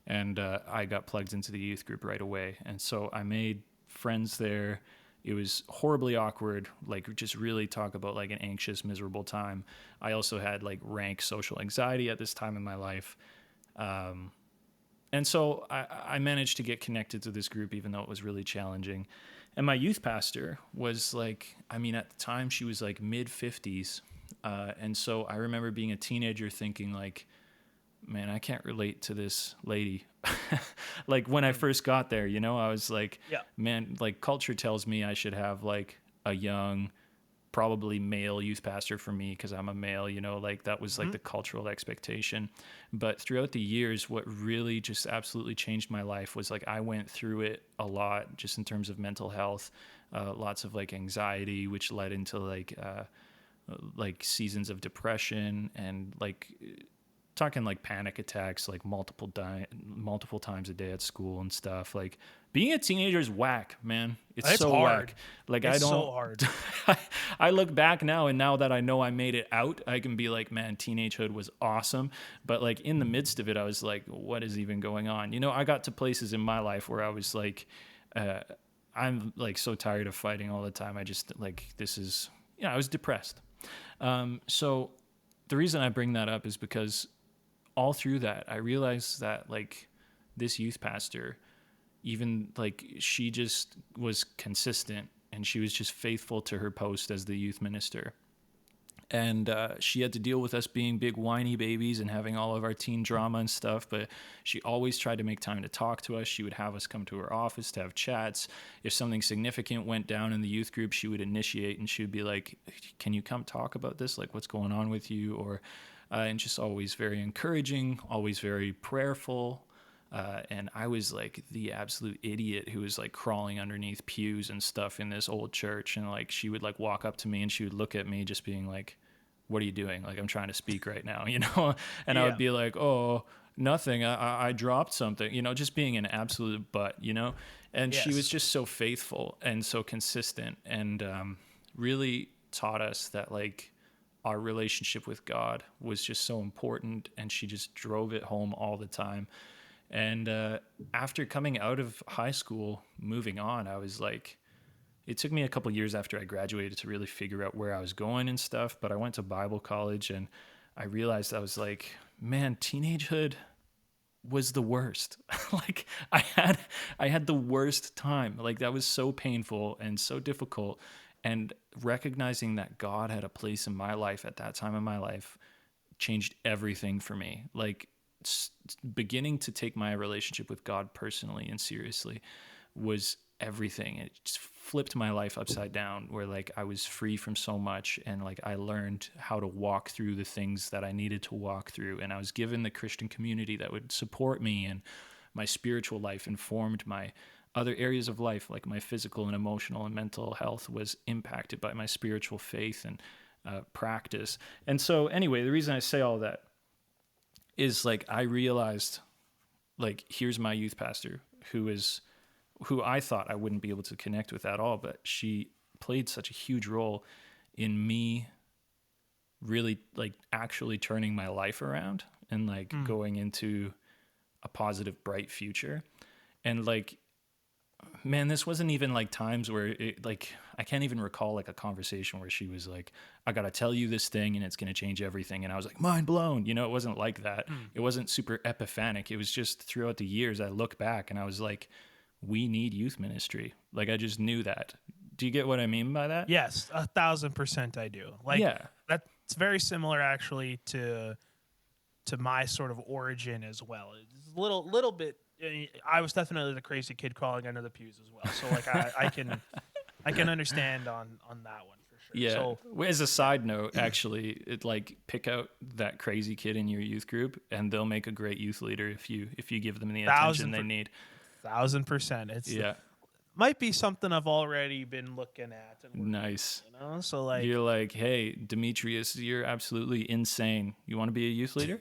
And I got plugged into the youth group right away. And so I made friends there. It was horribly awkward, like just really talk about like an anxious, miserable time. I also had like rank social anxiety at this time in my life. And so I managed to get connected to this group, even though it was really challenging. And my youth pastor was like, I mean, at the time she was like mid 50s. And so I remember being a teenager thinking like, man, I can't relate to this lady. Like when I first got there, you know, I was like, Yeah. man, like culture tells me I should have like a young, probably male youth pastor for me because I'm a male, you know, like that was like the cultural expectation. But throughout the years, what really just absolutely changed my life was like I went through it a lot just in terms of mental health, lots of like anxiety, which led into like seasons of depression and like talking like panic attacks, like multiple times a day at school and stuff. Like being a teenager is whack, man. It's so hard. whack. Like It's I don't. so hard. I look back now, and now that I know I made it out, I can be like, man, teenagehood was awesome. But like in the midst of it, I was like, what is even going on? You know, I got to places in my life where I was like, I'm like so tired of fighting all the time. I just like this is, I was depressed. So the reason I bring that up is because all through that, I realized that like this youth pastor, even like she just was consistent and she was just faithful to her post as the youth minister. And she had to deal with us being big whiny babies and having all of our teen drama and stuff. But she always tried to make time to talk to us. She would have us come to her office to have chats. If something significant went down in the youth group, she would initiate and she would be like, can you come talk about this? Like, what's going on with you? Or and just always very encouraging, always very prayerful. And I was like the absolute idiot who was like crawling underneath pews and stuff in this old church. And like, she would like walk up to me and she would look at me just being like, what are you doing? Like, I'm trying to speak right now, you know? And I would be like, oh, nothing. I dropped something, you know, just being an absolute butt, you know? And she was just so faithful and so consistent and really taught us that like, our relationship with God was just so important, and she just drove it home all the time. And after coming out of high school, moving on, I was like, it took me a couple years after I graduated to really figure out where I was going and stuff. But I went to Bible college, and I realized I was like, man, teenagehood was the worst. Like I had the worst time. Like that was so painful and so difficult. And recognizing that God had a place in my life at that time in my life changed everything for me. Like beginning to take my relationship with God personally and seriously was everything. It just flipped my life upside down, where like I was free from so much, and like I learned how to walk through the things that I needed to walk through, and I was given the Christian community that would support me, and my spiritual life informed my other areas of life, like my physical and emotional and mental health was impacted by my spiritual faith and practice. And so anyway, the reason I say all that is like I realized like here's my youth pastor who I thought I wouldn't be able to connect with at all, but she played such a huge role in me really like actually turning my life around and like going into a positive, bright future. And like, man, this wasn't even like times where it, like, I can't even recall like a conversation where she was like, I got to tell you this thing and it's going to change everything. And I was like, mind blown. You know, it wasn't like that. It wasn't super epiphanic. It was just throughout the years, I look back and I was like, we need youth ministry. Like, I just knew that. Do you get what I mean by that? Yes, 1,000% I do. Like, that's very similar actually to my sort of origin as well. It's a little bit. I was definitely the crazy kid crawling under the pews as well. So like I can understand on that one for sure. Yeah. So, as a side note, actually, it like pick out that crazy kid in your youth group, and they'll make a great youth leader if you give them the attention they need. 1,000%. It's might be something I've already been looking at. And Nice. so like, You're like, hey, Demetrius, you're absolutely insane. You want to be a youth leader?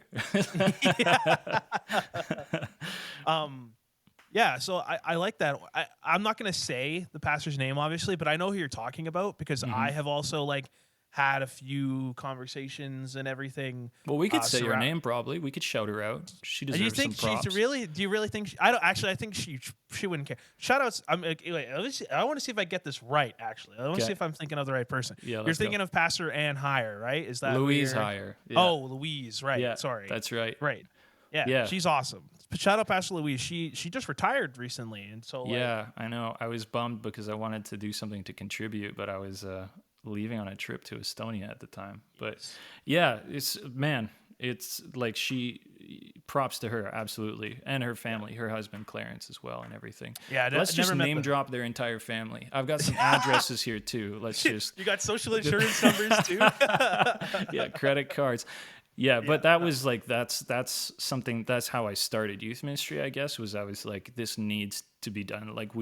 Yeah, so I like that. I'm not going to say the pastor's name, obviously, but I know who you're talking about because Mm-hmm. I have also like had a few conversations and everything. Well, we could say her surround. name probably. We could shout her out. She Do you deserves some think she's props. really? Do you really think? I don't actually. I think she wouldn't care. Shout outs. Wait, I want to see if I get this right. Actually, I want to see Okay. if I'm thinking of the right person. Yeah, You're let's thinking go. of Pastor Ann Hire, right? Is that Louise where- Hire. Yeah. Oh, Louise. Right. Yeah, Sorry. that's right. Right. Yeah, Yeah. she's awesome. Shout out Pastor Louise. She just retired recently, and so like, Yeah, I know. I was bummed because I wanted to do something to contribute, but I was leaving on a trip to Estonia at the time. But yeah, it's like props to her, absolutely, and her family, her husband Clarence as well, and everything. Yeah, Let's just never met name them. drop their entire family. I've got some addresses here too. Let's just You got social insurance numbers too. yeah, credit cards. Yeah, but that was like that's something that's how I started youth ministry, I guess, was I was like, this needs to be done. Like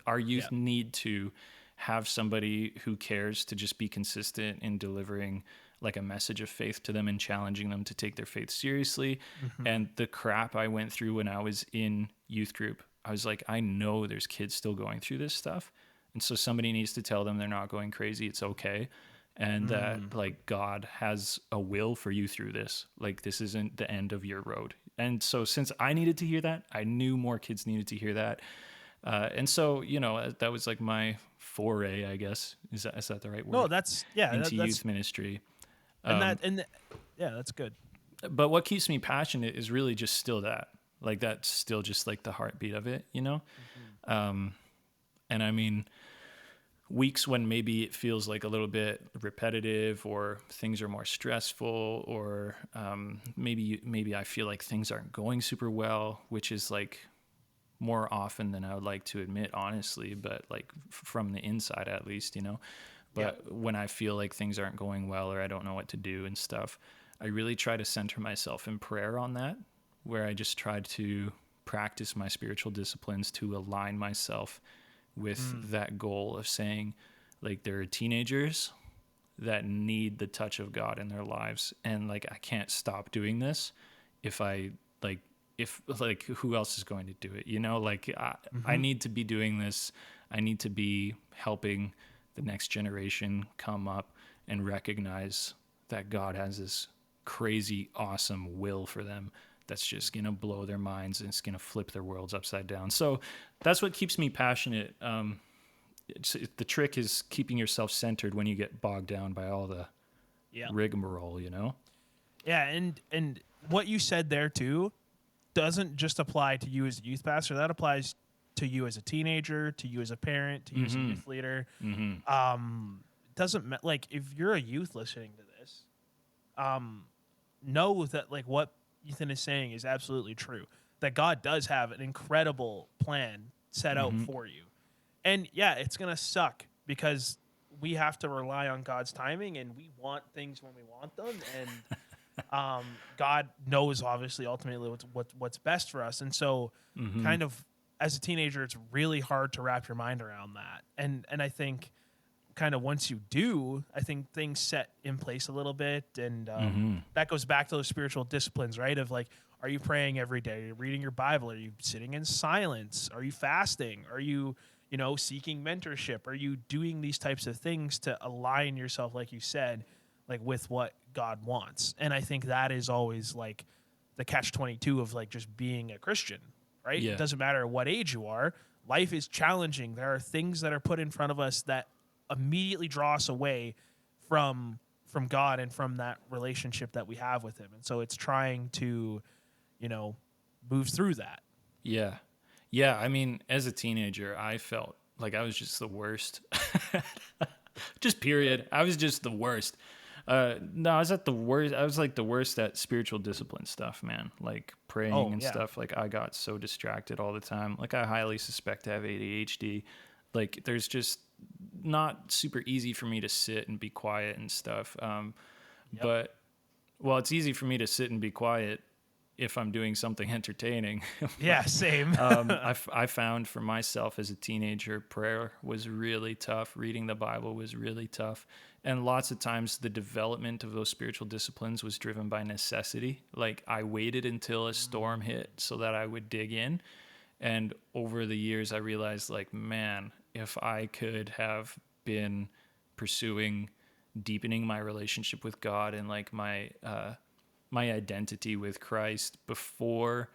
our youth need to have somebody who cares to just be consistent in delivering like a message of faith to them and challenging them to take their faith seriously. And the crap I went through when I was in youth group, I was like, I know there's kids still going through this stuff. And so somebody needs to tell them they're not going crazy. It's okay. And that like God has a will for you through this. Like this isn't the end of your road. And so since I needed to hear that, I knew more kids needed to hear that. And so, that was like my foray, I guess. Is that the right word? No, that's into that's youth ministry. yeah, that's good. But what keeps me passionate is really just still that. Like that's still just like the heartbeat of it, And I mean, weeks when maybe it feels like a little bit repetitive or things are more stressful or maybe I feel like things aren't going super well, which is like more often than I would like to admit, honestly, but like from the inside at least, But when I feel like things aren't going well or I don't know what to do and stuff, I really try to center myself in prayer on that, where I just try to practice my spiritual disciplines to align myself with that goal of saying, like, there are teenagers that need the touch of God in their lives. And like, I can't stop doing this if who else is going to do it? I need to be doing this. I need to be helping the next generation come up and recognize that God has this crazy, awesome will for them that's just going to blow their minds and it's going to flip their worlds upside down. So that's what keeps me passionate. The trick is keeping yourself centered when you get bogged down by all the rigmarole, Yeah, and what you said there too doesn't just apply to you as a youth pastor. That applies to you as a teenager, to you as a parent, to you as a youth leader. Doesn't like if you're a youth listening to this, know that like what Ethan is saying is absolutely true. That God does have an incredible plan set out for you. And yeah, it's going to suck because we have to rely on God's timing and we want things when we want them. And God knows obviously ultimately what's best for us. And so kind of as a teenager, it's really hard to wrap your mind around that. And I think kind of once you do, I think things set in place a little bit. And that goes back to those spiritual disciplines, right? Of like, are you praying every day? Are you reading your Bible? Are you sitting in silence? Are you fasting? Are you, seeking mentorship? Are you doing these types of things to align yourself, like you said, like with what God wants? And I think that is always like the catch-22 of like just being a Christian, right? Yeah. It doesn't matter what age you are. Life is challenging. There are things that are put in front of us that immediately draw us away from God and from that relationship that we have with him. And so it's trying to, move through that. Yeah. Yeah. I mean, as a teenager, I felt like I was just the worst. Just period. I was just the worst. No, I was at the worst. I was like the worst at spiritual discipline stuff, man. Like praying and stuff. Like I got so distracted all the time. Like I highly suspect I have ADHD. Like there's just not super easy for me to sit and be quiet and stuff. But well, it's easy for me to sit and be quiet if I'm doing something entertaining. Yeah, same. I found for myself as a teenager, prayer was really tough. Reading the Bible was really tough. And lots of times the development of those spiritual disciplines was driven by necessity. Like I waited until a storm hit so that I would dig in. And over the years, I realized, like, man, if I could have been pursuing deepening my relationship with God and like my identity with Christ before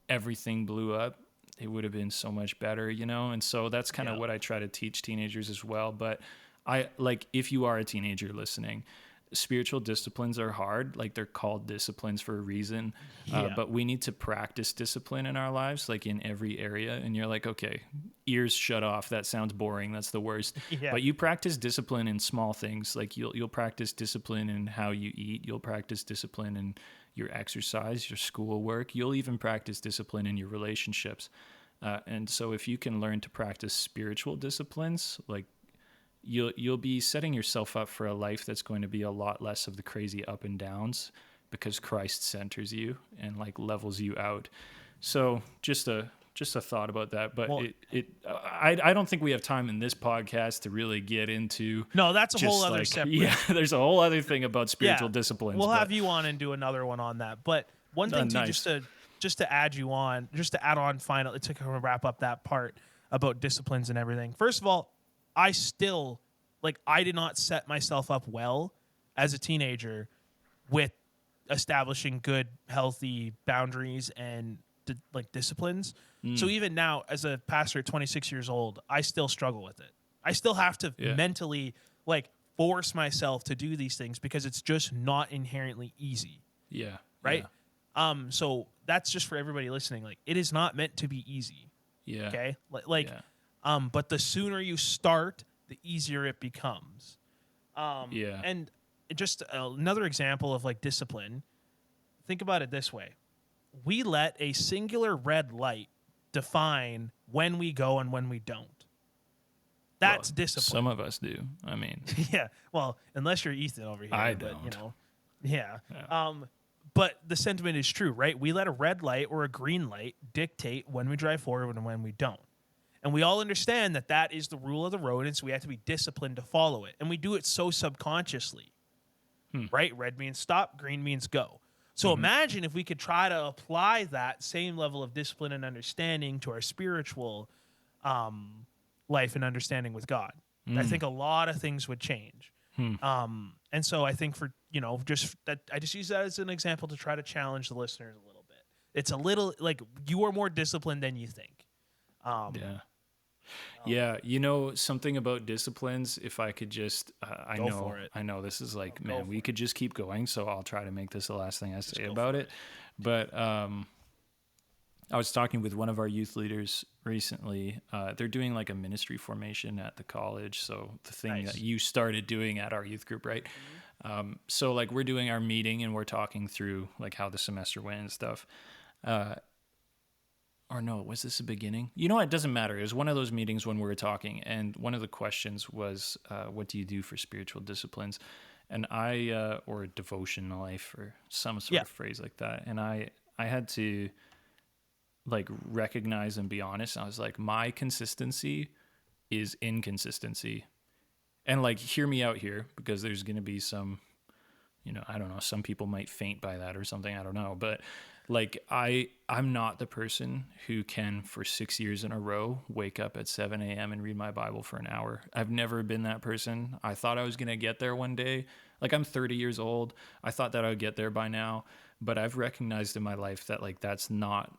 everything blew up, it would have been so much better, you know? And so that's kind of what I try to teach teenagers as well. But I like, if you are a teenager listening, spiritual disciplines are hard. Like they're called disciplines for a reason, but we need to practice discipline in our lives, like in every area. And you're like, okay, ears shut off. That sounds boring. That's the worst. But you practice discipline in small things. Like you'll practice discipline in how you eat. You'll practice discipline in your exercise, your schoolwork. You'll even practice discipline in your relationships. And so if you can learn to practice spiritual disciplines, like you'll be setting yourself up for a life that's going to be a lot less of the crazy up and downs, because Christ centers you and like levels you out. So just a thought about that. But I don't think we have time in this podcast to really get into. No, that's a whole other separate. Yeah, there's a whole other thing about spiritual disciplines. We'll have you on and do another one on that. But one thing just to add on final to kind of wrap up that part about disciplines and everything. First of all, I did not set myself up well as a teenager with establishing good, healthy boundaries and disciplines. So even now, as a pastor at 26 years old, I still struggle with it. I still have to mentally force myself to do these things because it's just not inherently easy. Yeah. Right. Yeah. So that's just for everybody listening. Like, it is not meant to be easy. Yeah. Okay. But the sooner you start, the easier it becomes. And just another example of discipline. Think about it this way. We let a singular red light define when we go and when we don't. That's discipline. Some of us do. I mean. Yeah. Well, unless you're Ethan over here. I don't. But, yeah. But the sentiment is true, right? We let a red light or a green light dictate when we drive forward and when we don't. And we all understand that that is the rule of the road, and so we have to be disciplined to follow it. And we do it so subconsciously, right? Red means stop, green means go. So imagine if we could try to apply that same level of discipline and understanding to our spiritual life and understanding with God. I think a lot of things would change. And so I think I just use that as an example to try to challenge the listeners a little bit. It's a little you are more disciplined than you think. Yeah, something about disciplines, if I could just, I know this is we could just keep going, so I'll try to make this the last thing I say about it. But I was talking with one of our youth leaders recently. They're doing a ministry formation at the college, so the thing that you started doing at our youth group, right? So we're doing our meeting and we're talking through how the semester went and stuff. Or no, was this the beginning? It doesn't matter. It was one of those meetings when we were talking, and one of the questions was, what do you do for spiritual disciplines? And or a devotion life, or some sort of phrase like that. And I had to recognize and be honest. I was like, my consistency is inconsistency. And hear me out here, because there's going to be some, I don't know, some people might faint by that or something. I don't know. But I'm not the person who can, for 6 years in a row, wake up at 7 a.m. and read my Bible for an hour. I've never been that person. I thought I was going to get there one day. I'm 30 years old. I thought that I would get there by now. But I've recognized in my life that that's not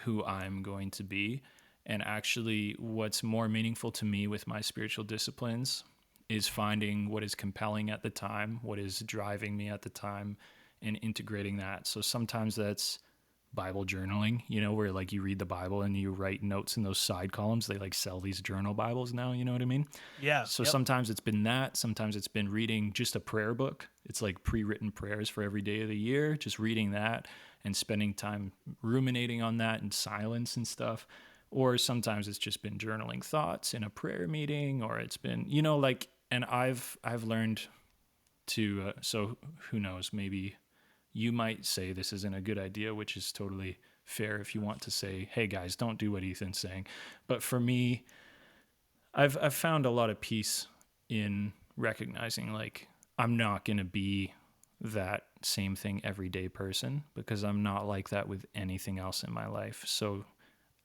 who I'm going to be. And actually, what's more meaningful to me with my spiritual disciplines is finding what is compelling at the time, what is driving me at the time, and integrating that. So sometimes that's Bible journaling, where you read the Bible and you write notes in those side columns. They sell these journal Bibles now, you know what I mean? Yeah. So sometimes it's been that. Sometimes it's been reading just a prayer book. It's pre-written prayers for every day of the year, just reading that and spending time ruminating on that in silence and stuff. Or sometimes it's just been journaling thoughts in a prayer meeting, or it's been, and I've learned to, so who knows, maybe you might say this isn't a good idea, which is totally fair if you want to say, hey guys, don't do what Ethan's saying. But for me, I've found a lot of peace in recognizing like I'm not going to be that same thing everyday person, because I'm not like that with anything else in my life. So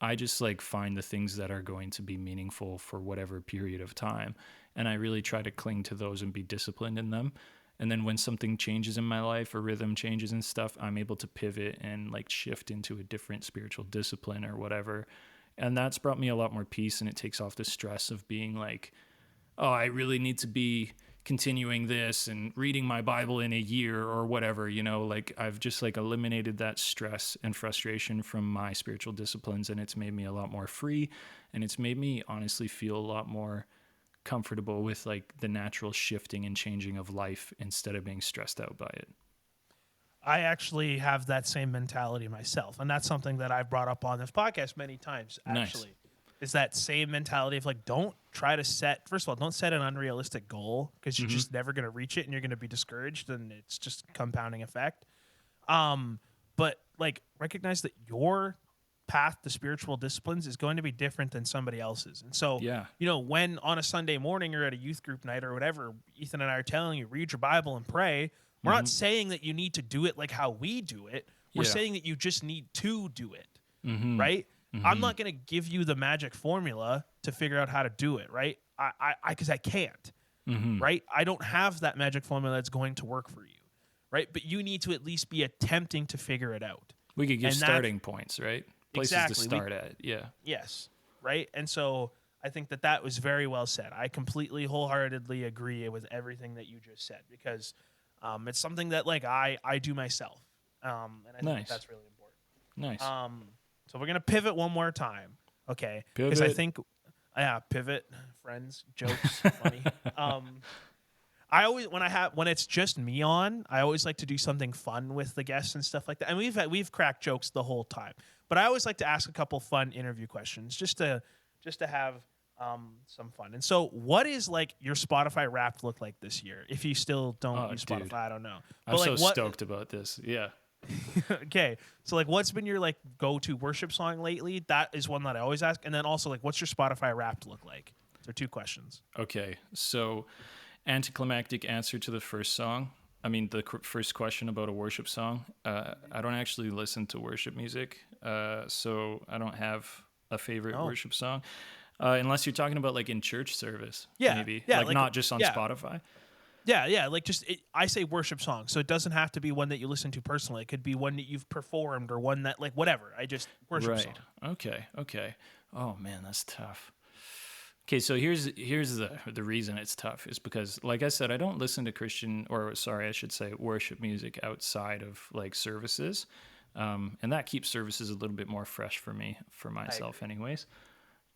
I just like find the things that are going to be meaningful for whatever period of time. And I really try to cling to those and be disciplined in them. And then when something changes in my life or rhythm changes and stuff, I'm able to pivot and like shift into a different spiritual discipline or whatever. And that's brought me a lot more peace, and it takes off the stress of being like, oh, I really need to be continuing this and reading my Bible in a year or whatever, you know, like I've just like eliminated that stress and frustration from my spiritual disciplines, and it's made me a lot more free, and it's made me honestly feel a lot more comfortable with like the natural shifting and changing of life instead of being stressed out by it. I actually have that same mentality myself, and that's something that I've brought up on this podcast many times, actually. Nice. Is that same mentality of like, don't try to set, first of all, don't set an unrealistic goal, because you're just never going to reach it and you're going to be discouraged, and it's just compounding effect. But like recognize that your path to spiritual disciplines is going to be different than somebody else's. And so, you know, when on a Sunday morning you're at a youth group night or whatever, Ethan and I are telling you, read your Bible and pray. We're not saying that you need to do it like how we do it. We're saying that you just need to do it, right? I'm not going to give you the magic formula to figure out how to do it, right? Because I can't, right? I don't have that magic formula that's going to work for you, right? But you need to at least be attempting to figure it out. We could give starting points, right? Places to start at, Yes, right? And so I think that that was very well said. I completely, wholeheartedly agree with everything that you just said, because it's something that like I do myself, and I think that's really important. Nice. So we're gonna pivot one more time, okay? Because I think, pivot, friends, jokes, funny. I always when it's just me on, I always like to do something fun with the guests and stuff like that. And we've cracked jokes the whole time, but I always like to ask a couple fun interview questions just to have some fun. And so, what is like your Spotify Wrapped look like this year? If you still don't use Spotify, dude. I don't know. But I'm so stoked about this. Yeah. Okay, so like, what's been your like go-to worship song lately? That is one that I always ask. And then also, like, what's your Spotify Wrapped look like? So 2 questions. Okay, so anticlimactic answer to the first song. I mean, the first question about a worship song. I don't actually listen to worship music, so I don't have a favorite worship song, unless you're talking about like in church service. Maybe like not just on Spotify. Yeah, like I say worship song, so it doesn't have to be one that you listen to personally. It could be one that you've performed or one that, like, whatever. I just worship song. Okay. Oh man, that's tough. Okay, so here's the reason it's tough is because, like I said, I don't listen to worship music outside of like services, and that keeps services a little bit more fresh for myself, anyways.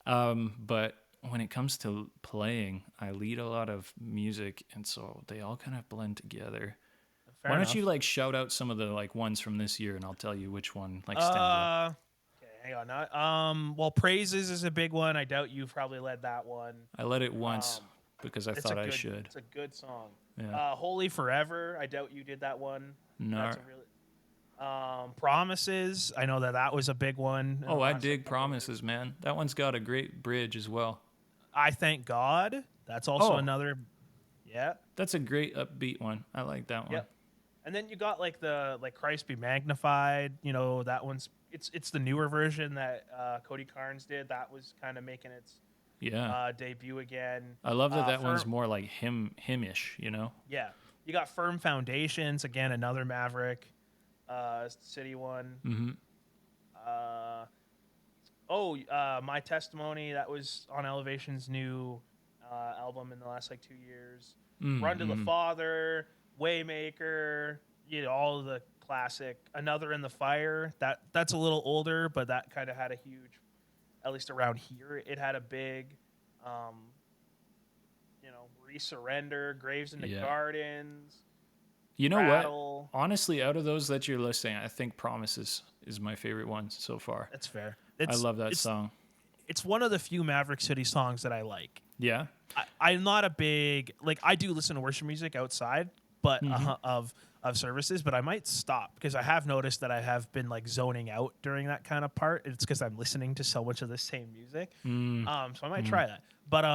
But when it comes to playing, I lead a lot of music, and so they all kind of blend together. Why don't you like shout out some of the like ones from this year, and I'll tell you which one like stands out. Okay, hang on. Well, Praises is a big one. I doubt you've probably led that one. I led it once because I thought I should. It's a good song. Yeah. Holy Forever. I doubt you did that one. No. That's a really. Promises. I know that was a big one. Oh, I dig Promises, man. That one's got a great bridge as well. I Thank God. That's also another. Yeah. That's a great upbeat one. I like that one. Yep. And then you got like the Christ Be Magnified. You know, that one's it's the newer version that Cody Carnes did. That was kind of making its debut again. I love that one's more like hymnish, you know? Yeah. You got Firm Foundations, again, another Maverick City one. Mm-hmm. My Testimony, that was on Elevation's new album in the last like 2 years. Run to the Father, Waymaker, you know, all of the classic. Another in the Fire, that's a little older, but that kind of had a huge, at least around here, it had a big, Resurrender, Graves in the Gardens. You know Rattle. What? Honestly, out of those that you're listing, I think Promises is my favorite one so far. That's fair. I love that song. It's one of the few Maverick City songs that I like. Yeah? I'm not a big, I do listen to worship music outside, but of of services, but I might stop because I have noticed that I have been like zoning out during that kind of part. It's because I'm listening to so much of the same music. So I might try that. But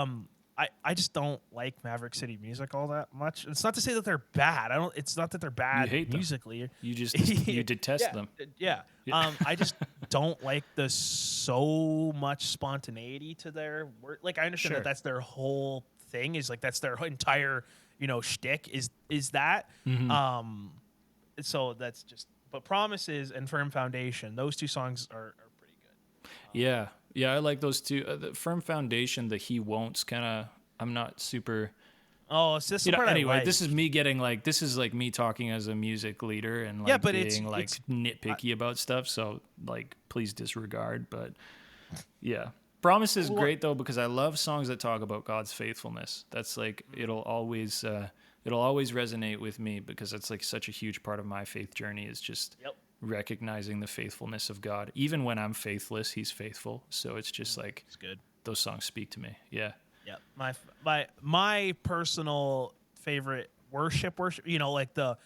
I just don't like Maverick City music all that much. It's not to say that they're bad. It's not that they're bad You hate them. musically. You just you detest them. Yeah. I just don't like the so much spontaneity to their work. Like I understand that that's their whole thing, is like that's their entire, shtick is that. So that's just, but Promises and Firm Foundation, those two songs are pretty good. Yeah, I like those two. The Firm Foundation, the He Won'ts kind of, I'm not super. Oh, it's just the part anyway, I like. this is me getting like, this is like me talking as a music leader and like but being like nitpicky about stuff. So like, please disregard. But yeah, Promise is great though, because I love songs that talk about God's faithfulness. That's like, it'll always resonate with me, because it's like such a huge part of my faith journey, is just recognizing the faithfulness of God. Even when I'm faithless, He's faithful. So it's just like, it's good. Those songs speak to me. Yeah. Yeah. My personal favorite worship, like the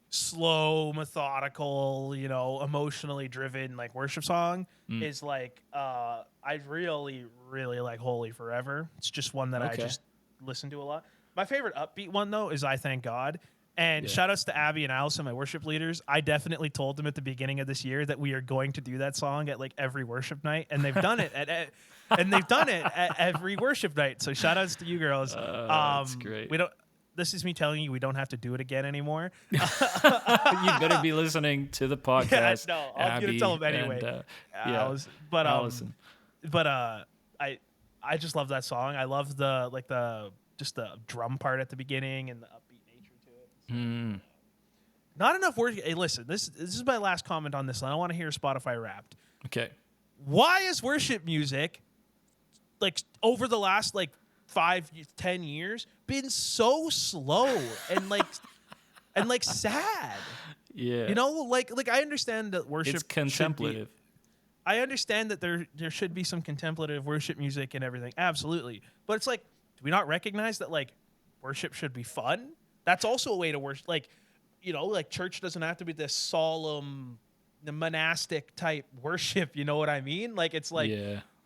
slow, methodical, emotionally driven like worship song is like I really, really like Holy Forever. It's just one that I just listen to a lot. My favorite upbeat one though is I Thank God. And shout outs to Abby and Allison, my worship leaders. I definitely told them at the beginning of this year that we are going to do that song at like every worship night, and they've done it at every worship night. So shout outs to you girls. That's great. This is me telling you we don't have to do it again anymore. You better be listening to the podcast. No, I'm gonna tell them anyway. Allison. I just love that song. I love the drum part at the beginning and the upbeat nature to it. Not enough words. Hey, listen, this is my last comment on this, and I want to hear Spotify Wrapped. Okay. Why is worship music, like over the last like 5-10 years, been so slow and like sad? Yeah. Like I understand that worship. It's contemplative. I understand that there should be some contemplative worship music and everything. Absolutely. But it's like, do we not recognize that like worship should be fun? That's also a way to worship. Like, like church doesn't have to be this solemn, monastic type worship. You know what I mean? Like, it's like,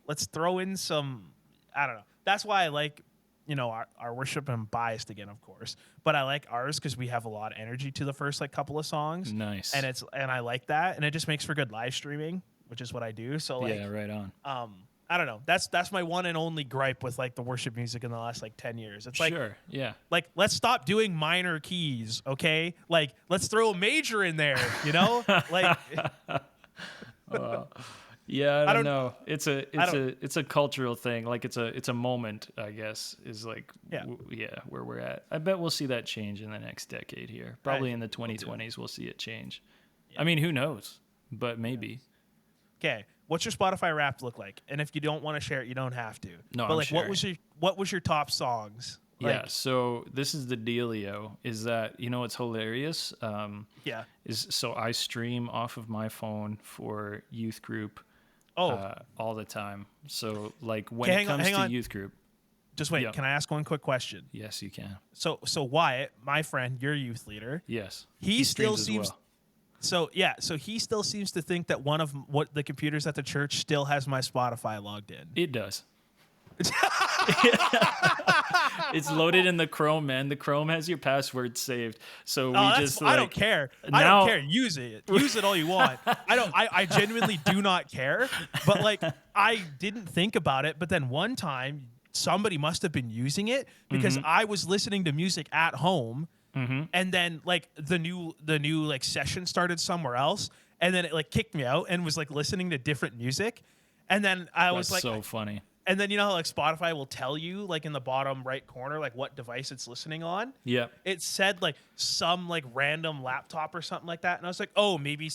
let's throw in some, I don't know. That's why I like, our worship. I'm biased again, of course, but I like ours because we have a lot of energy to the first like couple of songs. Nice. And I like that. And it just makes for good live streaming, which is what I do. So like, right on. I don't know. That's my one and only gripe with like the worship music in the last like 10 years. It's like, like, let's stop doing minor keys. Okay. Like, let's throw a major in there, like, I don't know. It's a cultural thing. Like it's a moment, I guess, is like, where we're at. I bet we'll see that change in the next decade here. Probably in the 2020s, we'll see it change. Yeah. I mean, who knows, but maybe. Okay. What's your Spotify Wrapped look like? And if you don't want to share it, you don't have to. No, but I'm like, sharing. what was your top songs? Like, so this is the dealio, is that, what's hilarious? Is so I stream off of my phone for youth group all the time. So like when it comes to youth group. Just wait, can I ask one quick question? Yes, you can. So Wyatt, my friend, your youth leader. Yes. He still seems... Well. So he still seems to think that one of what the computers at the church still has my Spotify logged in. It does. It's loaded in the Chrome, man. The Chrome has your password saved. So I don't care. I don't care. Use it. Use it all you want. I genuinely do not care. But like, I didn't think about it. But then one time somebody must have been using it because I was listening to music at home. And then like the new like session started somewhere else, and then it like kicked me out and was like listening to different music, and then I was like, so funny. And then how like Spotify will tell you like in the bottom right corner like what device it's listening on. Yeah. It said like some like random laptop or something like that, and I was like, oh, maybe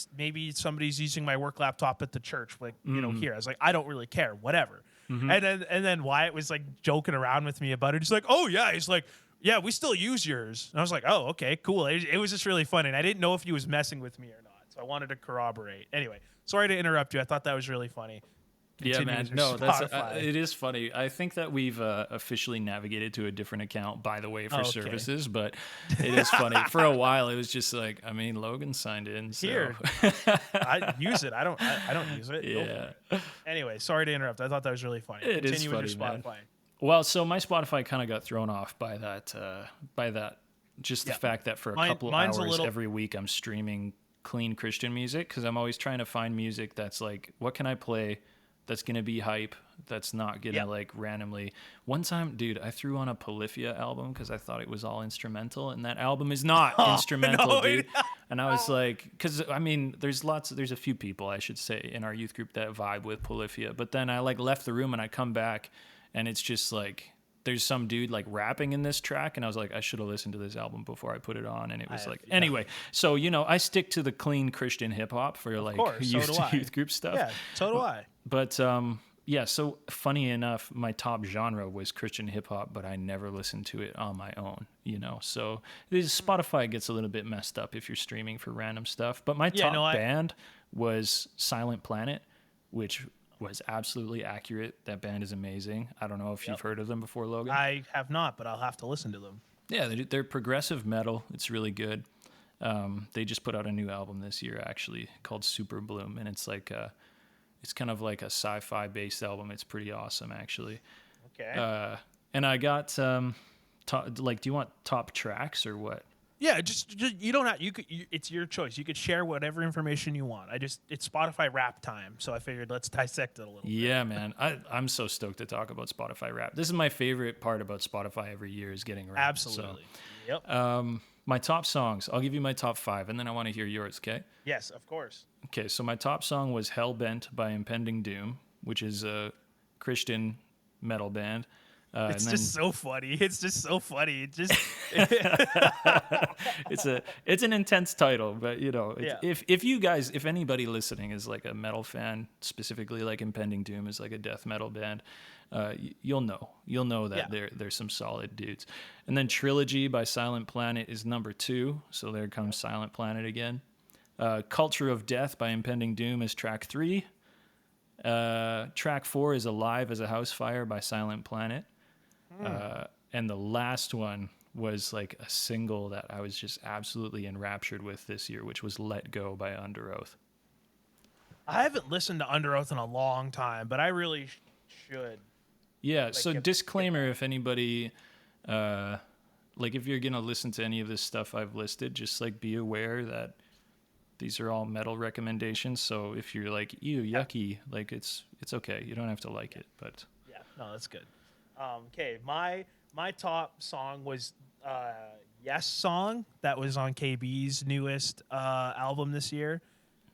somebody's using my work laptop at the church, like here. I was like, I don't really care, whatever. And then Wyatt was like joking around with me about it. He's like, oh yeah, he's like, yeah, we still use yours. And I was like, oh, okay, cool. It was just really funny. And I didn't know if he was messing with me or not. So I wanted to corroborate. Anyway, sorry to interrupt you. I thought that was really funny. Yeah, man. continues your No, that's Spotify. it is funny. I think that we've officially navigated to a different account, by the way, for Okay. services. But it is funny. For a while, it was just like, I mean, Logan signed in, so Here, I use it. I don't use it. Go yeah, for it. Anyway, sorry to interrupt. I thought that was really funny. it is Continue with your funny, man. Spotify. Well, so my Spotify kind of got thrown off by that. Just the Yeah. fact that for a couple Mine's a hours little. every week, I'm streaming clean Christian music because I'm always trying to find music that's like, what can I play that's gonna be hype, that's not gonna Yeah. like randomly. One time, dude, I threw on a Polyphia album because I thought it was all instrumental, and that album is not instrumental, no, dude. And I was like, because I mean, there's a few people I should say in our youth group that vibe with Polyphia, but then I like left the room and I come back, and it's just like there's some dude like rapping in this track, and I was like, I should have listened to this album before I put it on, and it was anyway. So I stick to the clean Christian hip hop for like youth group stuff. Yeah, so do I. But yeah, so funny enough, my top genre was Christian hip hop, but I never listened to it on my own, So Spotify gets a little bit messed up if you're streaming for random stuff. But my top band was Silent Planet, which was absolutely accurate. That band is amazing. I don't know if you've heard of them before, Logan. I have not, but I'll have to listen to them. Yeah, they're progressive metal. It's really good. They just put out a new album this year, actually, called Super Bloom, and it's like it's kind of like a sci-fi based album. It's pretty awesome, actually. Okay. And I got do you want top tracks or what? Yeah, just you don't have it's your choice. You could share whatever information you want. It's Spotify rap time, so I figured let's dissect it a little bit. Yeah, man. I'm so stoked to talk about Spotify rap. This is my favorite part about Spotify every year is getting rap. Absolutely. So, Yep. my top songs. I'll give you my top 5, and then I want to hear yours, okay? Yes, of course. Okay, so my top song was Hellbent by Impending Doom, which is a Christian metal band. It's just so funny. It's just so funny. It just it's an intense title, but if anybody listening is like a metal fan, specifically like Impending Doom is like a death metal band, you'll know that there's some solid dudes. And then Trilogy by Silent Planet is number 2, so there comes Silent Planet again. Culture of Death by Impending Doom is track 3. Track 4 is Alive as a House Fire by Silent Planet. And the last one was like a single that I was just absolutely enraptured with this year, which was Let Go by Under Oath. I haven't listened to Under Oath in a long time, but I really should. Yeah, so disclaimer, if anybody, if you're going to listen to any of this stuff I've listed, just like be aware that these are all metal recommendations. So if you're like, ew, yucky, like it's okay. You don't have to like it, but. Yeah, no, that's good. Okay, my top song was Yes Song. That was on KB's newest album this year.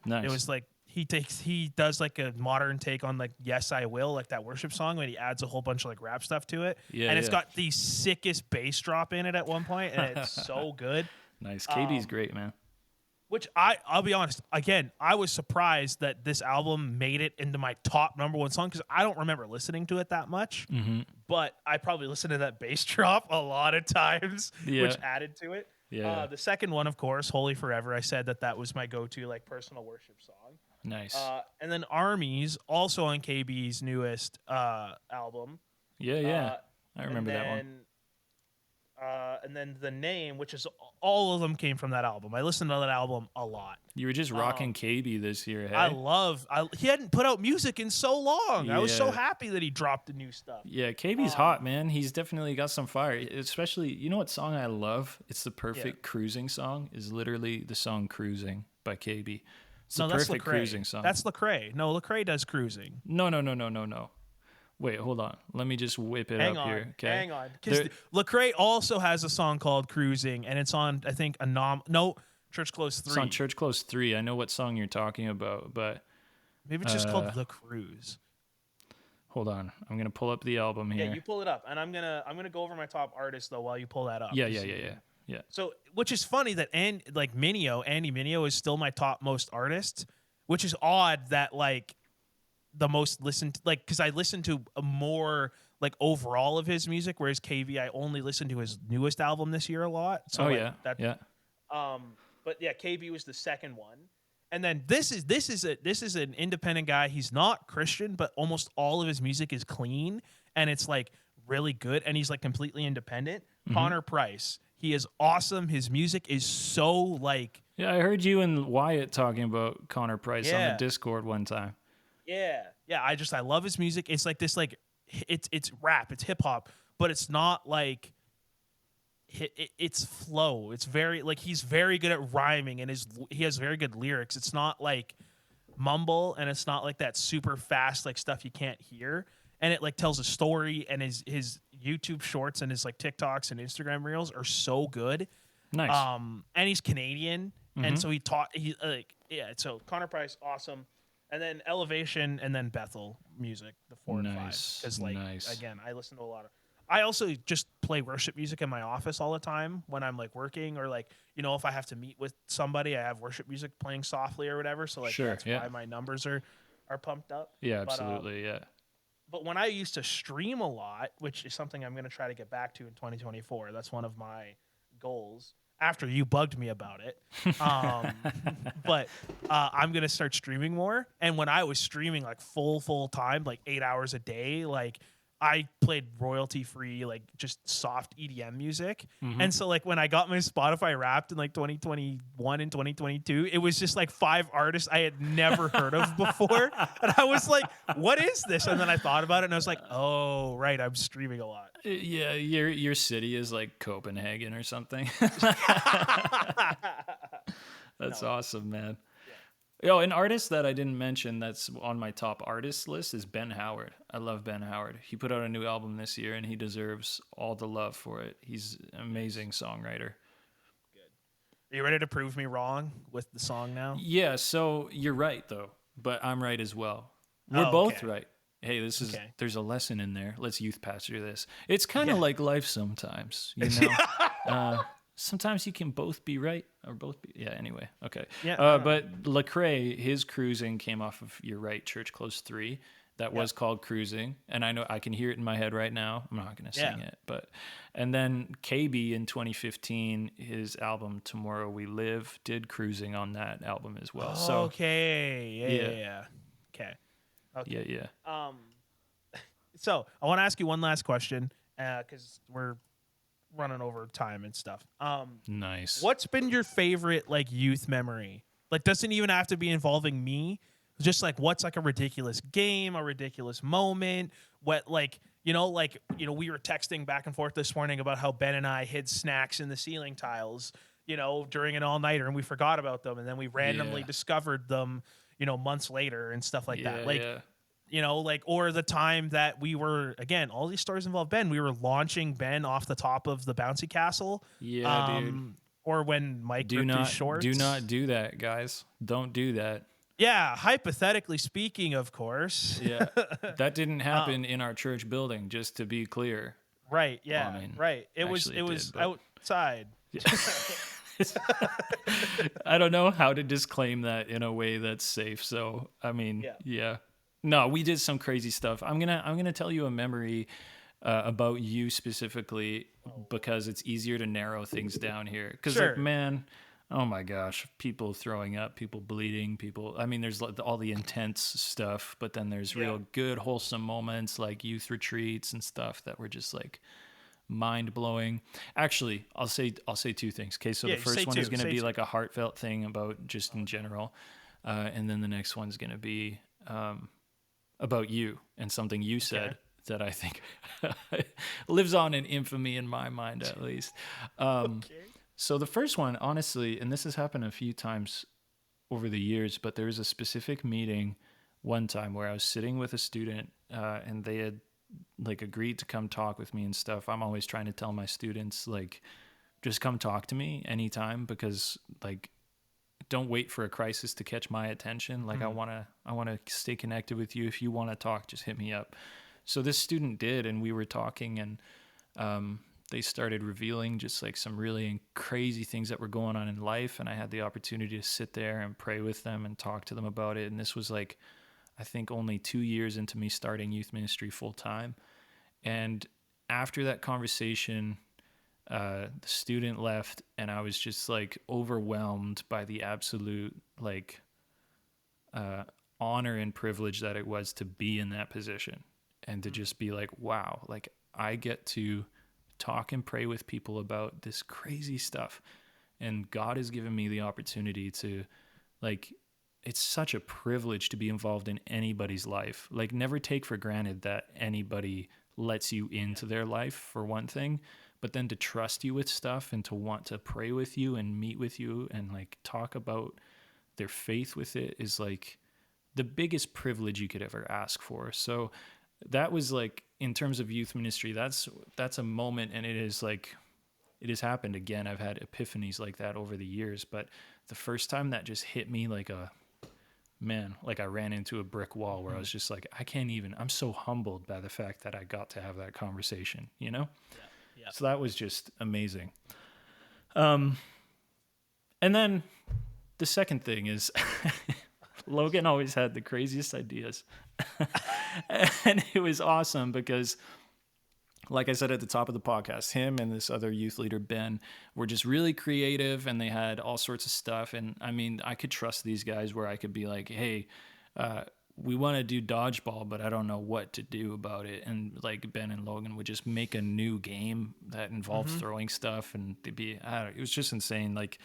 Nice. It was like he does like a modern take on like Yes I Will, like that worship song, and he adds a whole bunch of like rap stuff to it. Yeah, and it's got the sickest bass drop in it at one point, and it's so good. Nice. KB's great, man. Which I'll be honest, again, I was surprised that this album made it into my top number 1 song because I don't remember listening to it that much. Mm-hmm. But I probably listened to that bass drop a lot of times, which added to it. Yeah. The second one, of course, Holy Forever. I said that was my go-to like personal worship song. Nice. And then Armies, also on KB's newest album. Yeah. I remember that one. And then The Name, which is all of them came from that album. I listened to that album a lot. You were just rocking KB this year, hey? He hadn't put out music in so long. Yeah. I was so happy that he dropped the new stuff. Yeah, KB's hot, man. He's definitely got some fire. Especially, you know what song I love? It's the perfect cruising song. Is literally the song Cruising by KB. It's the perfect cruising song. That's Lecrae. No, Lecrae does Cruising. No. Wait, hold on. Let me just whip it up here. Okay. Hang on. Because Lecrae also has a song called Cruising, and it's on, I think, Church Close 3. It's on Church Close 3. I know what song you're talking about, but... Maybe it's just called The Cruise. Hold on. I'm going to pull up the album here. Yeah, you pull it up, and I'm gonna go over my top artists, though, while you pull that up. Yeah. So, which is funny that Andy Mineo is still my top most artist, which is odd that, like, the most listened to, like, because I listened to a more like overall of his music, whereas KV I only listened to his newest album this year a lot. So yeah. But yeah, KB was the second one, And then this is an independent guy. He's not Christian, but almost all of his music is clean and it's like really good. And he's like completely independent. Mm-hmm. Connor Price. He is awesome. His music is so like Yeah, I heard you and Wyatt talking about Connor Price on the yeah. Discord one time. Yeah. Yeah. I love his music. It's like this like it's rap, it's hip hop, but it's not like it's flow. It's very like he's very good at rhyming and he has very good lyrics. It's not like mumble and it's not like that super fast like stuff you can't hear. And it like tells a story and his YouTube shorts and his like TikToks and Instagram reels are so good. Nice. And he's Canadian Mm-hmm. and so he like yeah, so Connor Price awesome. And then Elevation and then Bethel music, the 4 and 5 cuz like again, I listen to a lot of I also just play worship music in my office all the time when I'm like working or like, you know, if I have to meet with somebody, I have worship music playing softly or whatever. So like that's why my numbers are pumped up. Yeah, absolutely. Yeah. But when I used to stream a lot, which is something I'm going to try to get back to in 2024, that's one of my goals after you bugged me about it. But I'm going to start streaming more. And when I was streaming like full time, like 8 hours a day, like I played royalty free, like just soft EDM music. Mm-hmm. And so like when I got my Spotify Wrapped in like 2021 and 2022, it was just like 5 artists I had never heard of before. And I was like, what is this? And then I thought about it and I was like, oh, right. I'm streaming a lot. Yeah, your city is like Copenhagen or something. That's awesome, man. Yo, an artist that I didn't mention that's on my top artist list is Ben Howard. I love Ben Howard. He put out a new album this year, and he deserves all the love for it. He's an amazing songwriter. Good. Are you ready to prove me wrong with the song now? Yeah, so you're right, though, but I'm right as well. We're both right. Hey, there's a lesson in there. Let's youth pastor this. It's kind of like life sometimes, you know? Sometimes you can both be right or both be... Yeah, anyway. Okay. Yeah, but Lecrae, his Cruising came off of You're Right, Church Close 3. That was called Cruising. And I know I can hear it in my head right now. I'm not going to sing it. And then KB in 2015, his album Tomorrow We Live, did Cruising on that album as well. Okay. Yeah. Okay. Yeah. So I want to ask you one last question because we're running over time and stuff. Nice. What's been your favorite like youth memory? Like doesn't even have to be involving me. Just like what's like a ridiculous game, a ridiculous moment, what like we were texting back and forth this morning about how Ben and I hid snacks in the ceiling tiles, during an all-nighter and we forgot about them and then we randomly discovered them, months later and stuff like that. Like or the time that we were, again, all these stories involve Ben. We were launching Ben off the top of the bouncy castle. Yeah, dude. Or when Mike ripped his shorts. Do not do that, guys. Don't do that. Yeah, hypothetically speaking, of course. Yeah, that didn't happen in our church building, just to be clear. Right, yeah, well, I mean, right. It was outside. I don't know how to disclaim that in a way that's safe. So, I mean, yeah. No, we did some crazy stuff. I'm gonna tell you a memory about you specifically because it's easier to narrow things down here. Because like, man, oh my gosh, people throwing up, people bleeding, people. I mean, there's all the intense stuff, but then there's real good, wholesome moments like youth retreats and stuff that were just like mind blowing. Actually, I'll say two things. Okay, so the first one is going to be like a heartfelt thing about just in general, and then the next one's going to be about you and something you said that I think lives on in infamy in my mind, at least. So the first one, honestly, and this has happened a few times over the years, but there was a specific meeting one time where I was sitting with a student and they had like agreed to come talk with me and stuff. I'm always trying to tell my students, like, just come talk to me anytime because like, don't wait for a crisis to catch my attention. Like I want to stay connected with you. If you want to talk, just hit me up. So this student did, and we were talking and, they started revealing just like some really crazy things that were going on in life. And I had the opportunity to sit there and pray with them and talk to them about it. And this was like, I think only 2 years into me starting youth ministry full time. And after that conversation, the student left and I was just like overwhelmed by the absolute like honor and privilege that it was to be in that position and to just be like, wow, like I get to talk and pray with people about this crazy stuff. And God has given me the opportunity to, like, it's such a privilege to be involved in anybody's life. Like, never take for granted that anybody lets you into their life, for one thing, but then to trust you with stuff and to want to pray with you and meet with you and like talk about their faith with it is like the biggest privilege you could ever ask for. So that was like, in terms of youth ministry, that's a moment, and it has happened again. I've had epiphanies like that over the years, but the first time that just hit me like I ran into a brick wall where I was just like, I'm so humbled by the fact that I got to have that conversation, you know? Yeah. So that was just amazing. And then the second thing is Logan always had the craziest ideas. And it was awesome because, like I said at the top of the podcast, him and this other youth leader, Ben, were just really creative, and they had all sorts of stuff. And I mean, I could trust these guys where I could be like, hey, we want to do dodgeball, but I don't know what to do about it. And like Ben and Logan would just make a new game that involved throwing stuff, and it was just insane. Like,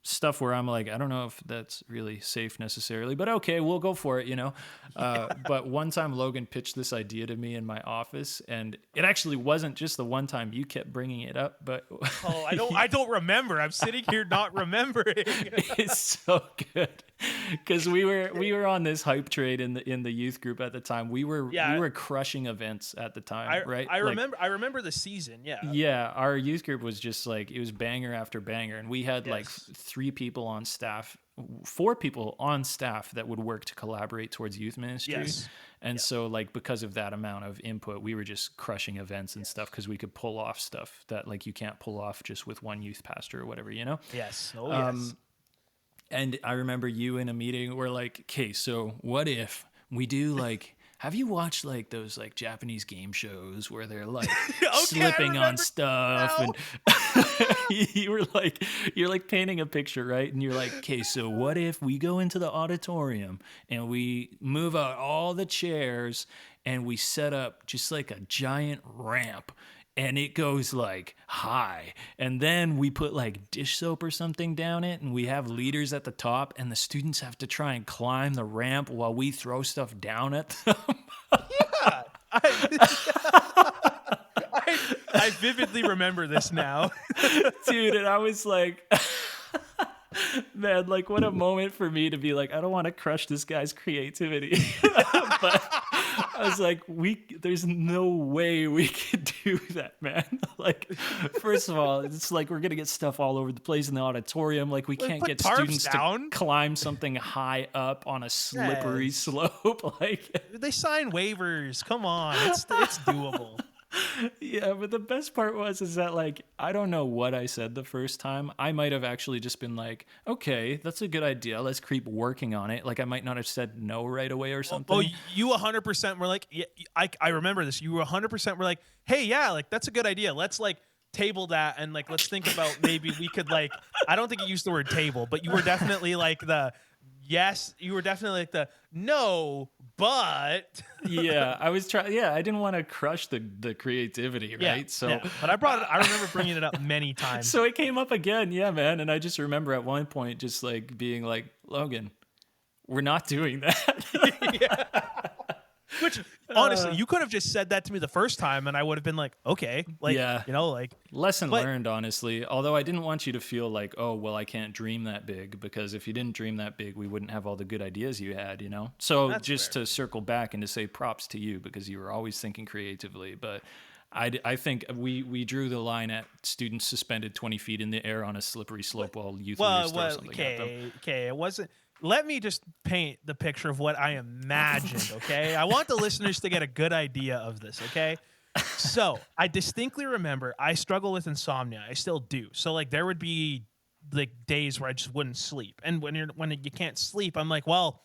stuff where I'm like, I don't know if that's really safe necessarily, but okay, we'll go for it, you know? But one time Logan pitched this idea to me in my office, and it actually wasn't just the one time. You kept bringing it up, but I don't remember. I'm sitting here not remembering. It's so good. Because we were on this hype train in the youth group at the time. We were crushing events at the time, right? I remember the season. Yeah. Yeah, our youth group was just like, it was banger after banger, and we had like 4 people on staff that would work to collaborate towards youth ministry. Yes. And so like, because of that amount of input, we were just crushing events and stuff, because we could pull off stuff that like you can't pull off just with one youth pastor or whatever, you know? Yes. Oh, yes. And I remember you in a meeting where like, okay, so what if we do like, have you watched like those like Japanese game shows where they're like slipping on stuff? And you're like painting a picture, right? And you're like, okay, so what if we go into the auditorium and we move out all the chairs and we set up just like a giant ramp, and it goes like high, and then we put like dish soap or something down it, and we have leaders at the top, and the students have to try and climb the ramp while we throw stuff down at them. Yeah. I vividly remember this now. Dude, and I was like, man, like what a moment for me to be like, I don't want to crush this guy's creativity. But I was like, there's no way we could do that, man. Like, first of all, it's like we're going to get stuff all over the place in the auditorium. Like, we can't get students to climb something high up on a slippery slope. Like, they sign waivers. Come on. It's doable. Yeah, but the best part is that like, I don't know what I said the first time. I might have actually just been like, okay, that's a good idea. Let's keep working on it. Like, I might not have said no right away or something. Oh, you 100% were like, yeah, I remember this. You were 100% were like, hey, yeah, like that's a good idea. Let's like table that, and like let's think about maybe we could like, I don't think you used the word table, but you were definitely like you were definitely like the no, but yeah, I was trying. Yeah, I didn't want to crush the creativity, right? Yeah, so, yeah. But I remember bringing it up many times. So it came up again, yeah, man. And I just remember at one point just like being like, Logan, we're not doing that. Yeah. Which honestly, you could have just said that to me the first time, and I would have been like, okay, like, yeah. You know, like lesson learned, honestly. Although I didn't want you to feel like, oh, well, I can't dream that big, because if you didn't dream that big, we wouldn't have all the good ideas you had, you know? So that's just fair. To circle back and to say props to you, because you were always thinking creatively. But I think we drew the line at students suspended 20 feet in the air on a slippery slope while youth leaders throw something at them. Okay, it wasn't. Let me just paint the picture of what I imagined, okay? I want the listeners to get a good idea of this, okay? So I distinctly remember I struggle with insomnia. I still do. So like there would be like days where I just wouldn't sleep. And when you can't sleep, I'm like, well,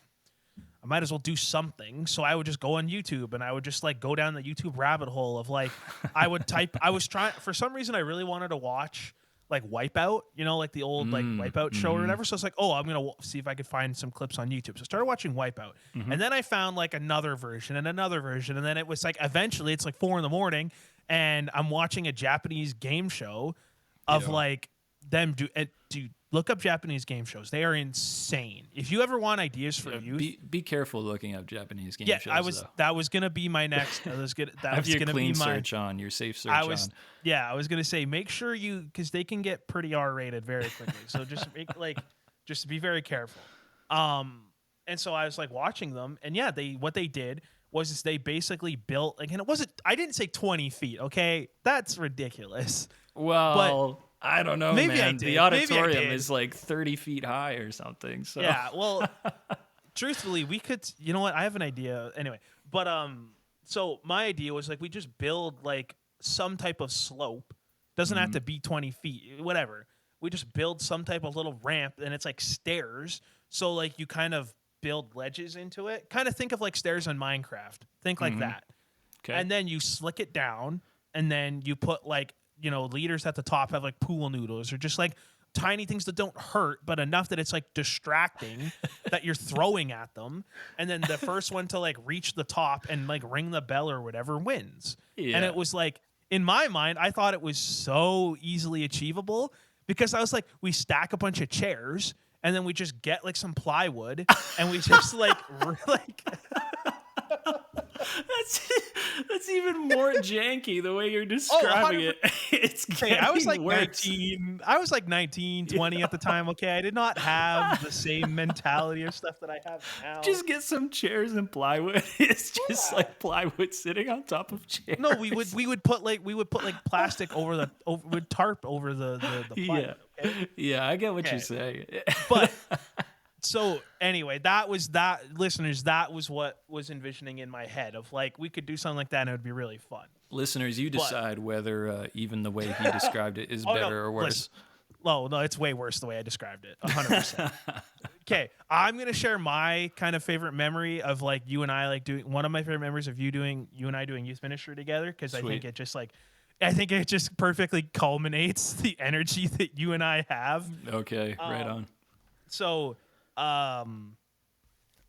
I might as well do something. So I would just go on YouTube, and I would just like go down the YouTube rabbit hole of like, I was trying, for some reason I really wanted to watch like Wipeout, like the old like Wipeout show or whatever. So it's like, oh, I'm gonna see if I could find some clips on YouTube. So I started watching Wipeout, and then I found like another version, and then it was like eventually it's like 4 a.m, and I'm watching a Japanese game show of like them dude, look up Japanese game shows. They are insane. If you ever want ideas for youth, be careful looking up Japanese game shows. Yeah, that was gonna be my next. That was gonna clean be my search on your safe search. I was gonna say make sure because they can get pretty R-rated very quickly. So just just be very careful. And so I was like watching them, and yeah, what they did was they basically built and it wasn't. I didn't say 20 feet. Okay, that's ridiculous. Well. But, I don't know, maybe man. The auditorium is like 30 feet high or something. So yeah, well, truthfully, we could. You know what? I have an idea. Anyway, but so my idea was like we just build like some type of slope. Doesn't have to be 20 feet. Whatever. We just build some type of little ramp, and it's like stairs. So like you kind of build ledges into it. Kind of think of like stairs in Minecraft. Think like that. Okay. And then you slick it down, and then you put like. Leaders at the top have like pool noodles or just like tiny things that don't hurt, but enough that it's like distracting that you're throwing at them. And then the first one to like reach the top and like ring the bell or whatever wins. Yeah. And it was like, in my mind, I thought it was so easily achievable because I was like, we stack a bunch of chairs and then we just get like some plywood and we just like. That's even more janky the way you're describing it. It's I was like worse. 19. I was like 19, 20 at the time. Okay, I did not have the same mentality of stuff that I have now. Just get some chairs and plywood. It's just like plywood sitting on top of chairs. No, we would put like plastic over tarp over the plywood. Yeah, okay? Yeah, I get what you're saying. But. So anyway, listeners, that was what was envisioning in my head of like, we could do something like that and it would be really fun. Listeners, you decide whether even the way he described it is better or worse. No, it's way worse the way I described it. 100%. Okay. I'm going to share my kind of favorite memory of like you and I like doing one of my favorite memories of you and I doing youth ministry together. Cause I think it just perfectly culminates the energy that you and I have. Okay. Right on. So,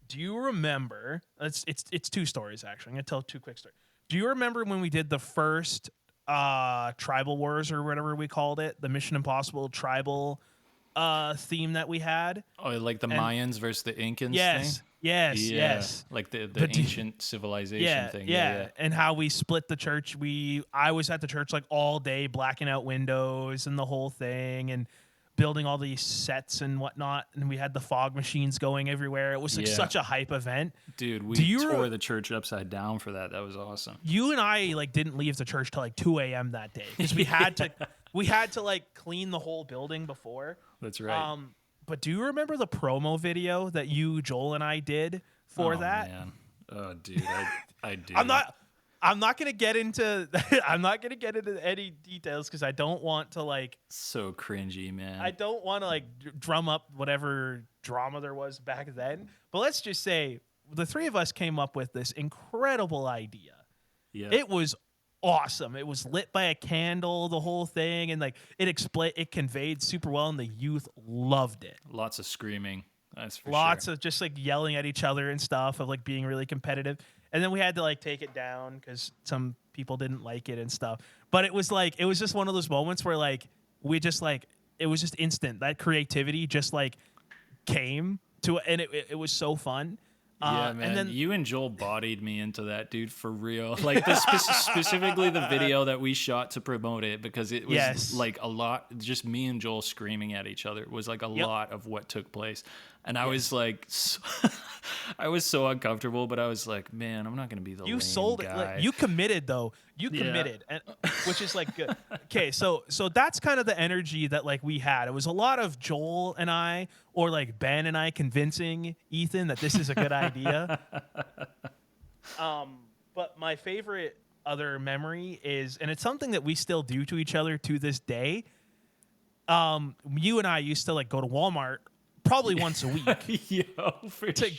do you remember? It's 2 stories actually. I'm gonna tell 2 quick stories. Do you remember when we did the first Tribal Wars or whatever we called it, the Mission Impossible tribal theme that we had? Oh, like the Mayans versus the Incans thing? Yes. Like the ancient civilization thing. Yeah. And how we split the church. I was at the church like all day, blacking out windows and the whole thing, and building all these sets and whatnot, and we had the fog machines going everywhere. It was like such a hype event. Dude, we tore the church upside down for that. That was awesome. You and I like didn't leave the church till like 2 a.m. that day because we had to like clean the whole building before. That's right. But do you remember the promo video that Joel and I did for that? Man. Oh, dude, I do. I'm not gonna get into any details because I don't want to like. So cringy, man. I don't want to like drum up whatever drama there was back then. But let's just say the 3 of us came up with this incredible idea. Yeah, it was awesome. It was lit by a candle, the whole thing, and like it conveyed super well, and the youth loved it. Lots of screaming. That's for Lots of just like yelling at each other and stuff, of like being really competitive. And then we had to like take it down because some people didn't like it and stuff. But it was just one of those moments where like we just like it was just instant. That creativity just like came to it, and it was so fun. Yeah, man. And then you and Joel bodied me into that, dude, for real. Like specifically the video that we shot to promote it, because it was like a lot. Just me and Joel screaming at each other. It was like a lot of what took place, and I was like, I was so uncomfortable. But I was like, man, I'm not gonna be the lame sold guy. It. Like, you committed though. You committed, and, which is like good. Okay, so that's kind of the energy that like we had. It was a lot of Joel and I, or like Ben and I, convincing Ethan that this is a good idea. But my favorite other memory is, and it's something that we still do to each other to this day. You and I used to like go to Walmart probably once a week to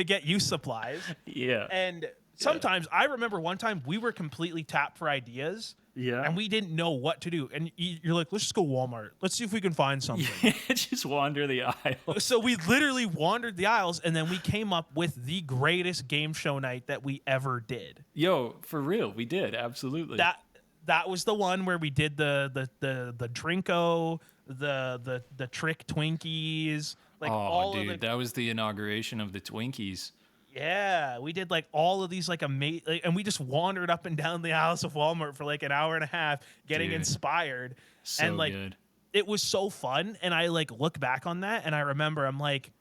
get youth supplies. Yeah, and. Sometimes I remember one time we were completely tapped for ideas, Yeah. And we didn't know what to do. And you're like, let's just go Walmart. Let's see if we can find something. Just wander the aisle. So we literally wandered the aisles, and then we came up with the greatest game show night that we ever did. Yo, for real, we did. Absolutely. That was the one where we did the Drinko, the trick Twinkies, like that was the inauguration of the Twinkies. Yeah, we did like all of these like amazing, and we just wandered up and down the aisles of Walmart for like an hour and a half, getting inspired. So and like, good. It was so fun. And I like look back on that, and I remember I'm like,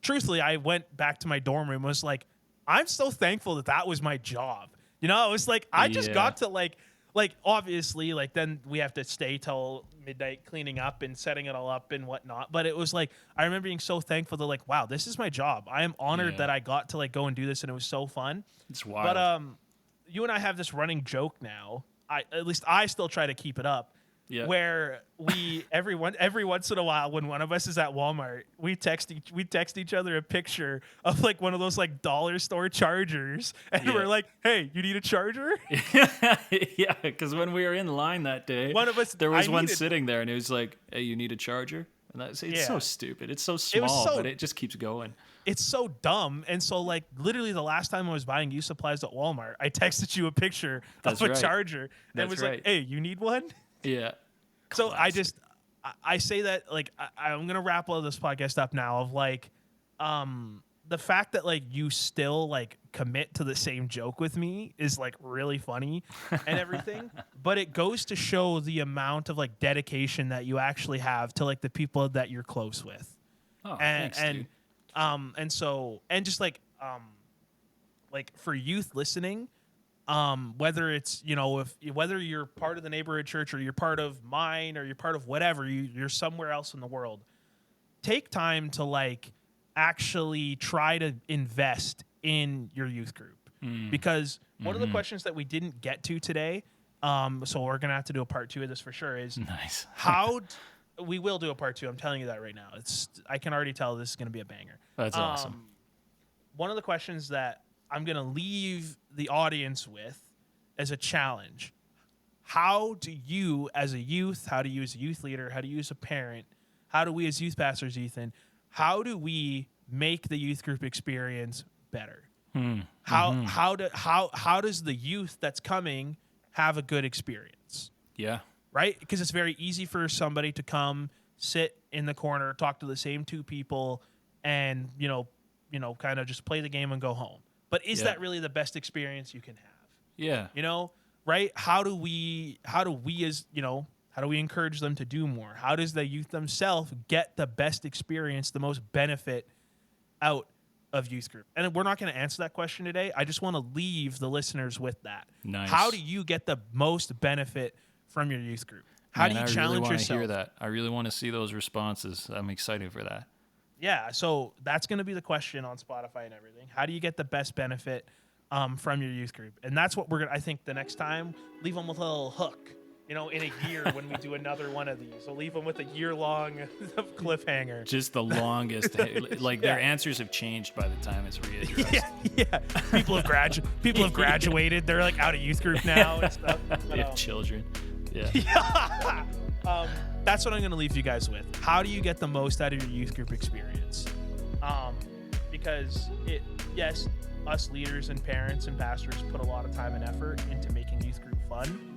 truthfully, I went back to my dorm room. And was like, I'm so thankful that was my job. You know, it was like I just got to like obviously like then we have to stay till midnight cleaning up and setting it all up and whatnot. But it was like I remember being so thankful that like, wow, this is my job. I am honored that I got to like go and do this, and it was so fun. It's wild. But you and I have this running joke now. At least I still try to keep it up. Yeah. Where we every once in a while when one of us is at Walmart, we text each other a picture of like one of those like dollar store chargers, and we're like, "Hey, you need a charger?" Yeah, because when we were in line that day, there was one sitting there, and it was like, "Hey, you need a charger?" And it's so stupid. It's so small, but it just keeps going. It's so dumb. And so like literally the last time I was buying used supplies at Walmart, I texted you a picture of a charger, and it was like, "Hey, you need one?" Yeah. So I say that like I'm gonna wrap all this podcast up now of like the fact that like you still like commit to the same joke with me is like really funny and everything, but it goes to show the amount of like dedication that you actually have to like the people that you're close with. Oh, thanks, dude. And so and just like for youth listening. Whether it's, you know, whether you're part of the neighborhood church or you're part of mine or you're part of whatever, you're somewhere else in the world, take time to like actually try to invest in your youth group. Because one of the questions that we didn't get to today, so we're going to have to do a part 2 of this for sure, is nice. We will do a part 2. I'm telling you that right now. I can already tell this is going to be a banger. That's awesome. One of the questions that I'm going to leave the audience with as a challenge. How do you as a youth, how do you as a youth leader, how do you as a parent, how do we as youth pastors, Ethan, how do we make the youth group experience better? How does the youth that's coming have a good experience? Yeah. Right? Because it's very easy for somebody to come, sit in the corner, talk to the same 2 people, and, you know, kind of just play the game and go home. But is that really the best experience you can have? Yeah. You know, right? How do we as, you know, how do we encourage them to do more? How does the youth themselves get the best experience, the most benefit out of youth group? And we're not going to answer that question today. I just want to leave the listeners with that. Nice. How do you get the most benefit from your youth group? How do you challenge yourself? I really want to hear that. I really want to see those responses. I'm excited for that. Yeah, so that's going to be the question on Spotify and everything. How do you get the best benefit from your youth group? And that's what we're going to, I think the next time, leave them with a little hook, you know, in a year when we do another one of these. We'll leave them with a year-long cliffhanger. Just the longest. Like their answers have changed by the time it's readdressed. Yeah. People have graduated. They're like out of youth group now and stuff. They have children. Yeah. That's what I'm going to leave you guys with. How do you get the most out of your youth group experience? Because yes, us leaders and parents and pastors put a lot of time and effort into making youth group fun.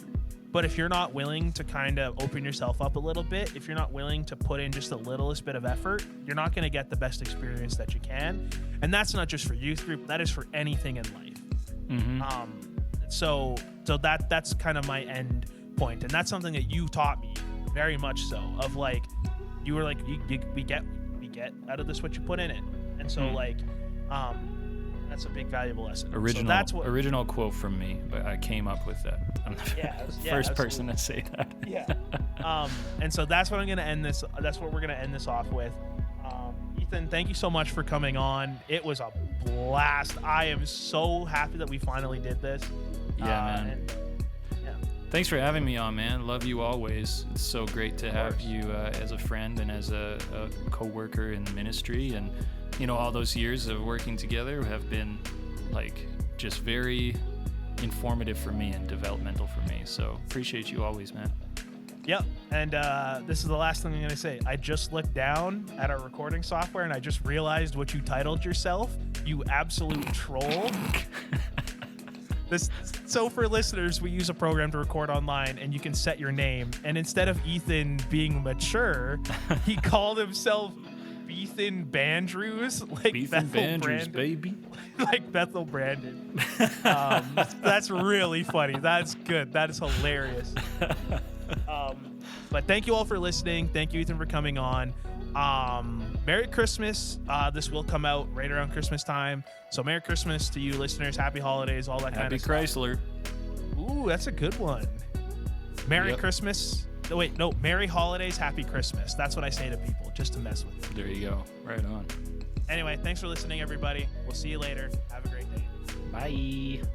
But if you're not willing to kind of open yourself up a little bit, if you're not willing to put in just the littlest bit of effort, you're not going to get the best experience that you can. And that's not just for youth group. That is for anything in life. So that's kind of my end point. And that's something that you taught me very much so, of like, you were like, we get out of this what you put in it. And so like, that's a big valuable lesson. Original quote from me, but I came up with that. I'm the first person to say that. Yeah. And so that's what I'm going to end this. That's what we're going to end this off with. Ethan, thank you so much for coming on. It was a blast. I am so happy that we finally did this. Yeah, man. Thanks for having me on, man. Love you always. It's so great to have you as a friend and as a co-worker in the ministry. And, you know, all those years of working together have been, like, just very informative for me and developmental for me. So appreciate you always, man. Yep. And this is the last thing I'm going to say. I just looked down at our recording software and I just realized what you titled yourself. You absolute troll. So for listeners, we use a program to record online and you can set your name. And instead of Ethan being mature, he called himself Ethan Bandrews. Like Ethan Bethel Bandrews, Brandon. baby. Like Bethel Brandon. That's really funny. That's good. That is hilarious. But thank you all for listening. Thank you, Ethan, for coming on. Merry Christmas. This will come out right around Christmas time. So Merry Christmas to you listeners. Happy holidays, all that kind of stuff. Happy Chrysler. Ooh, that's a good one. Merry Yep. Christmas. Oh, wait, no. Merry holidays, happy Christmas. That's what I say to people, just to mess with them. There you go. Right on. Anyway, thanks for listening, everybody. We'll see you later. Have a great day. Bye.